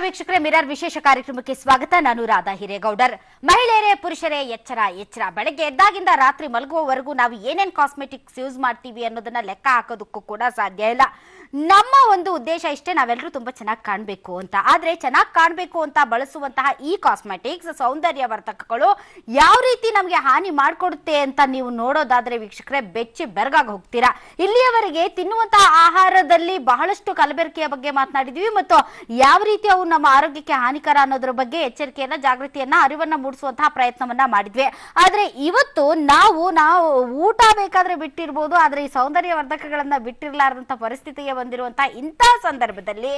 ವೀಕ್ಷಕರೇ, ಮಿರರ್ ವಿಶೇಷ ಕಾರ್ಯಕ್ರಮಕ್ಕೆ ಸ್ವಾಗತ. ನಾನು ರಾಧಾ ಹಿರೇಗೌಡರ್. ಮಹಿಳೆಯರೇ ಪುರುಷರೇ ಎಚ್ಚರ ಎಚ್ಚರ. ಬೆಳಗ್ಗೆ ಎದ್ದಾಗಿಂದ ರಾತ್ರಿ ಮಲಗುವವರೆಗೂ ನಾವು ಏನೇನ್ ಕಾಸ್ಮೆಟಿಕ್ಸ್ ಯೂಸ್ ಮಾಡ್ತೀವಿ ಅನ್ನೋದನ್ನ ಲೆಕ್ಕ ಹಾಕೋದಕ್ಕೂ ಕೂಡ ಸಾಧ್ಯ ಇಲ್ಲ. ನಮ್ಮ ಒಂದು ಉದ್ದೇಶ ಇಷ್ಟೇ, ನಾವೆಲ್ಲರೂ ತುಂಬಾ ಚೆನ್ನಾಗಿ ಕಾಣಬೇಕು ಅಂತ. ಆದ್ರೆ ಚೆನ್ನಾಗಿ ಕಾಣಬೇಕು ಅಂತ ಬಳಸುವಂತಹ ಈ ಕಾಸ್ಮೆಟಿಕ್ಸ್, ಸೌಂದರ್ಯವರ್ಧಕಗಳು ಯಾವ ರೀತಿ ನಮಗೆ ಹಾನಿ ಮಾಡಿಕೊಡುತ್ತೆ ಅಂತ ನೀವು ನೋಡೋದಾದ್ರೆ ವೀಕ್ಷಕರೇ, ಬೆಚ್ಚಿ ಬೆರಗಾಗಿ ಹೋಗ್ತೀರಾ. ಇಲ್ಲಿಯವರೆಗೆ ತಿನ್ನುವಂತಹ ಆಹಾರದಲ್ಲಿ ಬಹಳಷ್ಟು ಕಲಬೆರಕೆಯ ಬಗ್ಗೆ ಮಾತನಾಡಿದ್ವಿ ಮತ್ತು ಯಾವ ರೀತಿ ಅವು ನಮ್ಮ ಆರೋಗ್ಯಕ್ಕೆ ಹಾನಿಕರ ಅನ್ನೋದ್ರ ಬಗ್ಗೆ ಎಚ್ಚರಿಕೆಯನ್ನ, ಜಾಗೃತಿಯನ್ನ, ಅರಿವನ್ನ ಮೂಡಿಸುವಂತಹ ಪ್ರಯತ್ನವನ್ನ ಮಾಡಿದ್ವಿ. ಆದ್ರೆ ಇವತ್ತು ನಾವು ಊಟ ಬೇಕಾದ್ರೆ ಬಿಟ್ಟಿರ್ಬೋದು, ಆದ್ರೆ ಈ ಸೌಂದರ್ಯವರ್ಧಕಗಳನ್ನ ಬಿಟ್ಟಿರ್ಲಾರ್ದಂತ ಪರಿಸ್ಥಿತಿಗೆ ಬಂದಿರುವಂತಹ ಇಂತಹ ಸಂದರ್ಭದಲ್ಲಿ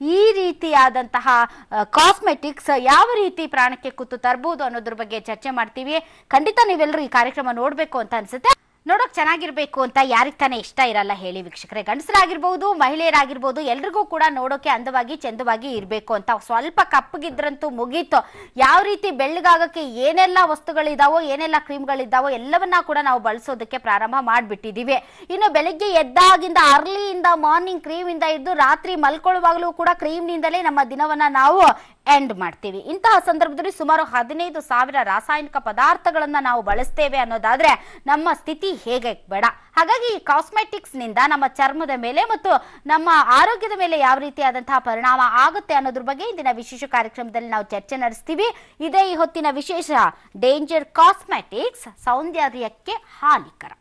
ಈ ರೀತಿಯಾದಂತಹ ಕಾಸ್ಮೆಟಿಕ್ಸ್ ಯಾವ ರೀತಿ ಪ್ರಾಣಕ್ಕೆ ಕುತ್ತು ತರಬಹುದು ಅನ್ನೋದ್ರ ಬಗ್ಗೆ ಚರ್ಚೆ ಮಾಡ್ತೀವಿ. ಖಂಡಿತ ನೀವೆಲ್ಲರೂ ಈ ಕಾರ್ಯಕ್ರಮ ನೋಡ್ಬೇಕು ಅಂತ ಅನ್ಸುತ್ತೆ. ನೋಡೋಕ್ ಚೆನ್ನಾಗಿರ್ಬೇಕು ಅಂತ ಯಾರಿಗ್ ತಾನೇ ಇಷ್ಟ ಇರಲ್ಲ ಹೇಳಿ ವೀಕ್ಷಕರೇ. ಗಂಡಸರಾಗಿರ್ಬಹುದು, ಮಹಿಳೆಯರಾಗಿರ್ಬಹುದು, ಎಲ್ರಿಗೂ ಕೂಡ ನೋಡೋಕೆ ಅಂದವಾಗಿ ಚಂದವಾಗಿ ಇರ್ಬೇಕು ಅಂತ. ಸ್ವಲ್ಪ ಕಪ್ಪಗಿದ್ರಂತೂ ಮುಗೀತು. ಯಾವ ರೀತಿ ಬೆಳ್ಳಗಾಗಕ್ಕೆ ಏನೆಲ್ಲ ವಸ್ತುಗಳಿದಾವೋ, ಏನೆಲ್ಲ ಕ್ರೀಮ್ಗಳಿದ್ದಾವೋ ಎಲ್ಲವನ್ನ ಕೂಡ ನಾವು ಬಳಸೋದಕ್ಕೆ ಪ್ರಾರಂಭ ಮಾಡ್ಬಿಟ್ಟಿದೀವಿ. ಇನ್ನು ಬೆಳಿಗ್ಗೆ ಎದ್ದಾಗಿಂದ ಅರ್ಲಿಯಿಂದ ಮಾರ್ನಿಂಗ್ ಕ್ರೀಮ್ ಇಂದ ಹಿಡಿದು ರಾತ್ರಿ ಮಲ್ಕೊಳ್ಳುವಾಗಲೂ ಕೂಡ ಕ್ರೀಮ್ ನಿಂದಲೇ ನಮ್ಮ ದಿನವನ್ನ ನಾವು ಎಂಡ್ ಮಾಡ್ತೀವಿ. ಇಂತಹ ಸಂದರ್ಭದಲ್ಲಿ ಸುಮಾರು 15,000 ರಾಸಾಯನಿಕ ಪದಾರ್ಥಗಳನ್ನ ನಾವು ಬಳಸ್ತೇವೆ ಅನ್ನೋದಾದ್ರೆ ನಮ್ಮ ಸ್ಥಿತಿ ಹೇಗೆ ಬೇಡ. ಹಾಗಾಗಿ ಈ ಕಾಸ್ಮೆಟಿಕ್ಸ್ ನಿಂದ ನಮ್ಮ ಚರ್ಮದ ಮೇಲೆ ಮತ್ತು ನಮ್ಮ ಆರೋಗ್ಯದ ಮೇಲೆ ಯಾವ ರೀತಿಯಾದಂತಹ ಪರಿಣಾಮ ಆಗುತ್ತೆ ಅನ್ನೋದ್ರ ಬಗ್ಗೆ ಇಂದಿನ ವಿಶೇಷ ಕಾರ್ಯಕ್ರಮದಲ್ಲಿ ನಾವು ಚರ್ಚೆ ನಡೆಸ್ತೀವಿ. ಇದೇ ಈ ಹೊತ್ತಿನ ವಿಶೇಷ, ಡೇಂಜರ್ ಕಾಸ್ಮೆಟಿಕ್ಸ್, ಸೌಂದರ್ಯಕ್ಕೆ ಹಾನಿಕರ.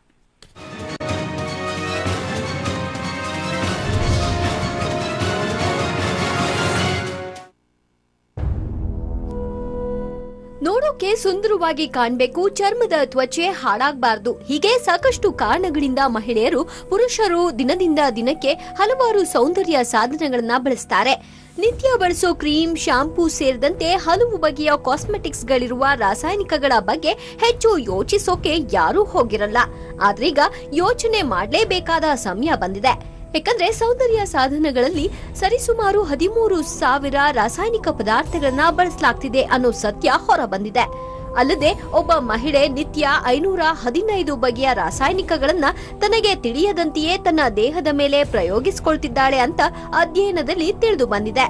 ನೋಡೋಕೆ ಸುಂದರವಾಗಿ ಕಾಣಬೇಕು, ಚರ್ಮದ ತ್ವಚೆ ಹಾಳಾಗಬಾರದು, ಹೀಗೆ ಸಾಕಷ್ಟು ಕಾರಣಗಳಿಂದ ಮಹಿಳೆಯರು, ಪುರುಷರು ದಿನದಿಂದ ದಿನಕ್ಕೆ ಹಲವಾರು ಸೌಂದರ್ಯ ಸಾಧನಗಳನ್ನ ಬಳಸ್ತಾರೆ. ನಿತ್ಯ ಬಳಸೋ ಕ್ರೀಮ್, ಶಾಂಪೂ ಸೇರಿದಂತೆ ಹಲವು ಬಗೆಯ ಕಾಸ್ಮೆಟಿಕ್ಸ್ ಗಳಿರುವ ರಾಸಾಯನಿಕಗಳ ಬಗ್ಗೆ ಹೆಚ್ಚು ಯೋಚಿಸೋಕೆ ಯಾರೂ ಹೋಗಿರಲ್ಲ. ಆದ್ರೀಗ ಯೋಚನೆ ಮಾಡಲೇಬೇಕಾದ ಸಮಯ ಬಂದಿದೆ. ಯಾಕಂದ್ರೆ ಸೌಂದರ್ಯ ಸಾಧನಗಳಲ್ಲಿ ಸರಿಸುಮಾರು 13,000 ರಾಸಾಯನಿಕ ಪದಾರ್ಥಗಳನ್ನ ಬಳಸಲಾಗ್ತಿದೆ ಅನ್ನೋ ಸತ್ಯ ಹೊರ ಬಂದಿದೆ. ಅಲ್ಲದೆ ಒಬ್ಬ ಮಹಿಳೆ ನಿತ್ಯ 515 ಬಗೆಯ ರಾಸಾಯನಿಕಗಳನ್ನ ತನಗೆ ತಿಳಿಯದಂತೆಯೇ ತನ್ನ ದೇಹದ ಮೇಲೆ ಪ್ರಯೋಗಿಸಿಕೊಳ್ತಿದ್ದಾಳೆ ಅಂತ ಅಧ್ಯಯನದಲ್ಲಿ ತಿಳಿದು ಬಂದಿದೆ.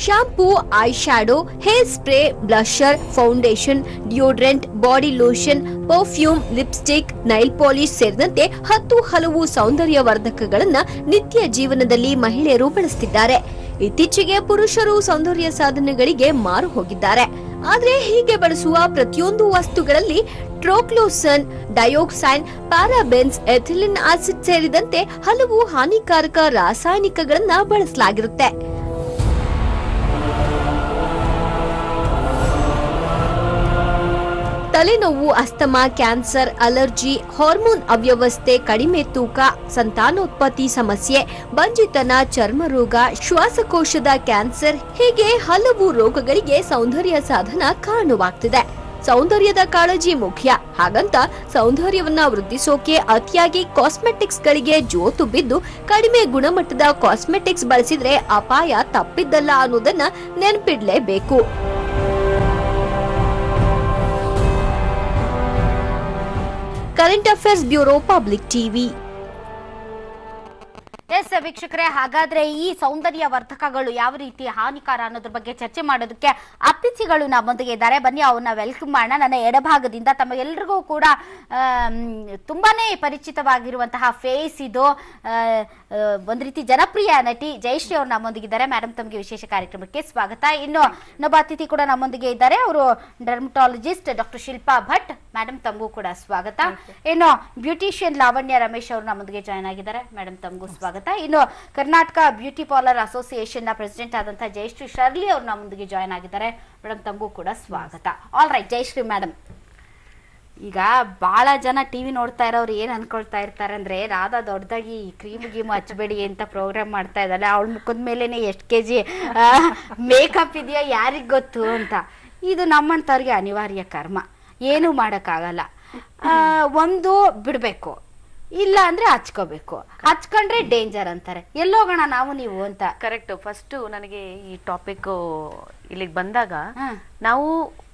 Shampoo, eye shadow, hair spray, blusher, foundation, deodorant, body lotion, perfume, lipstick, nail polish ಸೇರಿದಂತೆ ಹಲವು ಸೌಂದರ್ಯವರ್ಧಕಗಳನ್ನ ನಿತ್ಯ ಜೀವನದಲ್ಲಿ ಮಹಿಳೆಯರು ಬಳಸುತ್ತಿದ್ದಾರೆ. ಇತ್ತೀಚೆಗೆ ಪುರುಷರು ಸೌಂದರ್ಯ ಸಾಧನಗಳಿಗೆ ಮಾರು ಹೋಗಿದ್ದಾರೆ. ಆದ್ರೆ ಹೀಗೆ ಬಳಸುವ ಪ್ರತಿಯೊಂದು ವಸ್ತುಗಳಲ್ಲಿ ಟ್ರೋಕ್ಲೋಸನ್, ಡಯೋಕ್ಸೈನ್, ಪ್ಯಾರಾಬೆನ್ಸ್, ಎಥಿಲಿನ್ ಆಸಿಡ್ ಸೇರಿದಂತೆ ಹಲವು ಹಾನಿಕಾರಕ ರಾಸಾಯನಿಕಗಳನ್ನ ಬಳಸಲಾಗಿರುತ್ತೆ. ತಲೆನೋವು, ಅಸ್ತಮಾ, ಕ್ಯಾನ್ಸರ್, ಅಲರ್ಜಿ, ಹಾರ್ಮೋನ್ ಅವ್ಯವಸ್ಥೆ, ಕಡಿಮೆ ತೂಕ, ಸಂತಾನೋತ್ಪತ್ತಿ ಸಮಸ್ಯೆ, ಬಂಜಿತನ, ಚರ್ಮ ರೋಗ, ಶ್ವಾಸಕೋಶದ ಕ್ಯಾನ್ಸರ್ ಹೀಗೆ ಹಲವು ರೋಗಗಳಿಗೆ ಸೌಂದರ್ಯ ಸಾಧನ ಕಾರಣವಾಗ್ತಿದೆ. ಸೌಂದರ್ಯದ ಕಾಳಜಿ ಮುಖ್ಯ. ಹಾಗಂತ ಸೌಂದರ್ಯವನ್ನ ವೃದ್ಧಿಸೋಕೆ ಅತಿಯಾಗಿ ಕಾಸ್ಮೆಟಿಕ್ಸ್ ಗಳಿಗೆ ಜೋತು ಬಿದ್ದು ಕಡಿಮೆ ಗುಣಮಟ್ಟದ ಕಾಸ್ಮೆಟಿಕ್ಸ್ ಬಳಸಿದ್ರೆ ಅಪಾಯ ತಪ್ಪಿದ್ದಲ್ಲ ಅನ್ನೋದನ್ನ ನೆನಪಿಡ್ಲೇಬೇಕು. Current affairs bureau, public TV. Yes ವೀಕ್ಷಕರೇ, ಹಾಗಾದ್ರೆ ಈ ಸೌಂದರ್ಯ ವರ್ಧಕಗಳು ಯಾವ ರೀತಿ ಹಾನಿಕಾರ ಅನ್ನೋದ್ರ ಬಗ್ಗೆ ಚರ್ಚೆ ಮಾಡೋದಕ್ಕೆ ಅತಿಥಿಗಳು ನಮ್ಮೊಂದಿಗೆ ಇದ್ದಾರೆ. ಬನ್ನಿ ಅವನ್ನ ವೆಲ್ಕಮ್ ಮಾಡೋಣ. ನನ್ನ ಎಡಭಾಗದಿಂದ ತಮಗೆಲ್ಲರಿಗೂ ಕೂಡ ತುಂಬಾನೇ ಪರಿಚಿತವಾಗಿರುವಂತಹ ಫೇಸ್ ಇದು. ಒಂದ್ ರೀತಿ ಜನಪ್ರಿಯ ನಟಿ ಜಯಶ್ರೀ ಅವರು ನಮ್ಮೊಂದಿಗಿದ್ದಾರೆ. ಮೇಡಮ್, ತಮಗೆ ವಿಶೇಷ ಕಾರ್ಯಕ್ರಮಕ್ಕೆ ಸ್ವಾಗತ. ಇನ್ನು ಇನ್ನೊಬ್ಬ ಅತಿಥಿ ಕೂಡ ನಮ್ಮೊಂದಿಗೆ ಇದ್ದಾರೆ. ಅವರು dermatologist doctor Shilpa Bhat. Madam, ತಮಗೂ ಕೂಡ ಸ್ವಾಗತ. ಇನ್ನು ಬ್ಯೂಟಿಷಿಯನ್ ಲಾವಣ್ಯ ರಮೇಶ್ ಅವರು ನಮ್ಮೊಂದಿಗೆ ಜಾಯ್ನ್ ಆಗಿದ್ದಾರೆ. ಮೇಡಮ್, ತಮಗೂ ಸ್ವಾಗತ. ಇನ್ನು ಕರ್ನಾಟಕ ಬ್ಯೂಟಿ ಪಾರ್ಲರ್ ಅಸೋಸಿಯೇಷನ್ ನ ಪ್ರೆಸಿಡೆಂಟ್ ಆದಂತಹ ಜಯಶ್ರೀ ಶರ್ಲಿ ಅವರು ನಮ್ಮೊಂದಿಗೆ ಜಾಯ್ನ್ ಆಗಿದ್ದಾರೆ. ಮೇಡಮ್, ತಮಗೂ ಕೂಡ ಸ್ವಾಗತ. ಆಲ್ ರೈಟ್ ಜಯಶ್ರೀ ಮೇಡಮ್, ಈಗ ಬಹಳ ಜನ ಟಿವಿ ನೋಡ್ತಾ ಇರೋರು ಏನ್ ಅನ್ಕೊಳ್ತಾ ಇರ್ತಾರೆ ಅಂದ್ರೆ, ರಾಧಾ ದೊಡ್ಡದಾಗಿ ಕ್ರೀಮ್ ಗೀಮ್ ಹಚ್ಚಬೇಡಿ ಅಂತ ಪ್ರೋಗ್ರಾಮ್ ಮಾಡ್ತಾ ಇದ್ದಾಳೆ, ಅವಳ ಮುಖದ ಮೇಲೆನೆ ಎಷ್ಟು ಕೆಜಿ ಮೇಕಪ್ ಇದೆಯಾ ಯಾರಿಗ್ ಗೊತ್ತು ಅಂತ. ಇದು ನಮ್ಮಂತವ್ರಿಗೆ ಅನಿವಾರ್ಯ ಕರ್ಮ, ಏನು ಮಾಡಕ್ಕಾಗಲ್ಲ. ಒಂದು ಬಿಡ್ಬೇಕು, ಇಲ್ಲ ಅಂದ್ರೆ ಹಚ್ಕೋಬೇಕು. ಹಚ್ಕೊಂಡ್ರೆ ಡೇಂಜರ್ ಅಂತಾರೆ. ಎಲ್ಲೋಗೋಣ ನಾವು ನೀವು ಅಂತ. ಕರೆಕ್ಟ್. ಫಸ್ಟ್ ನನಗೆ ಈ ಟಾಪಿಕ್ ಇಲ್ಲಿಗೆ ಬಂದಾಗ ನಾವು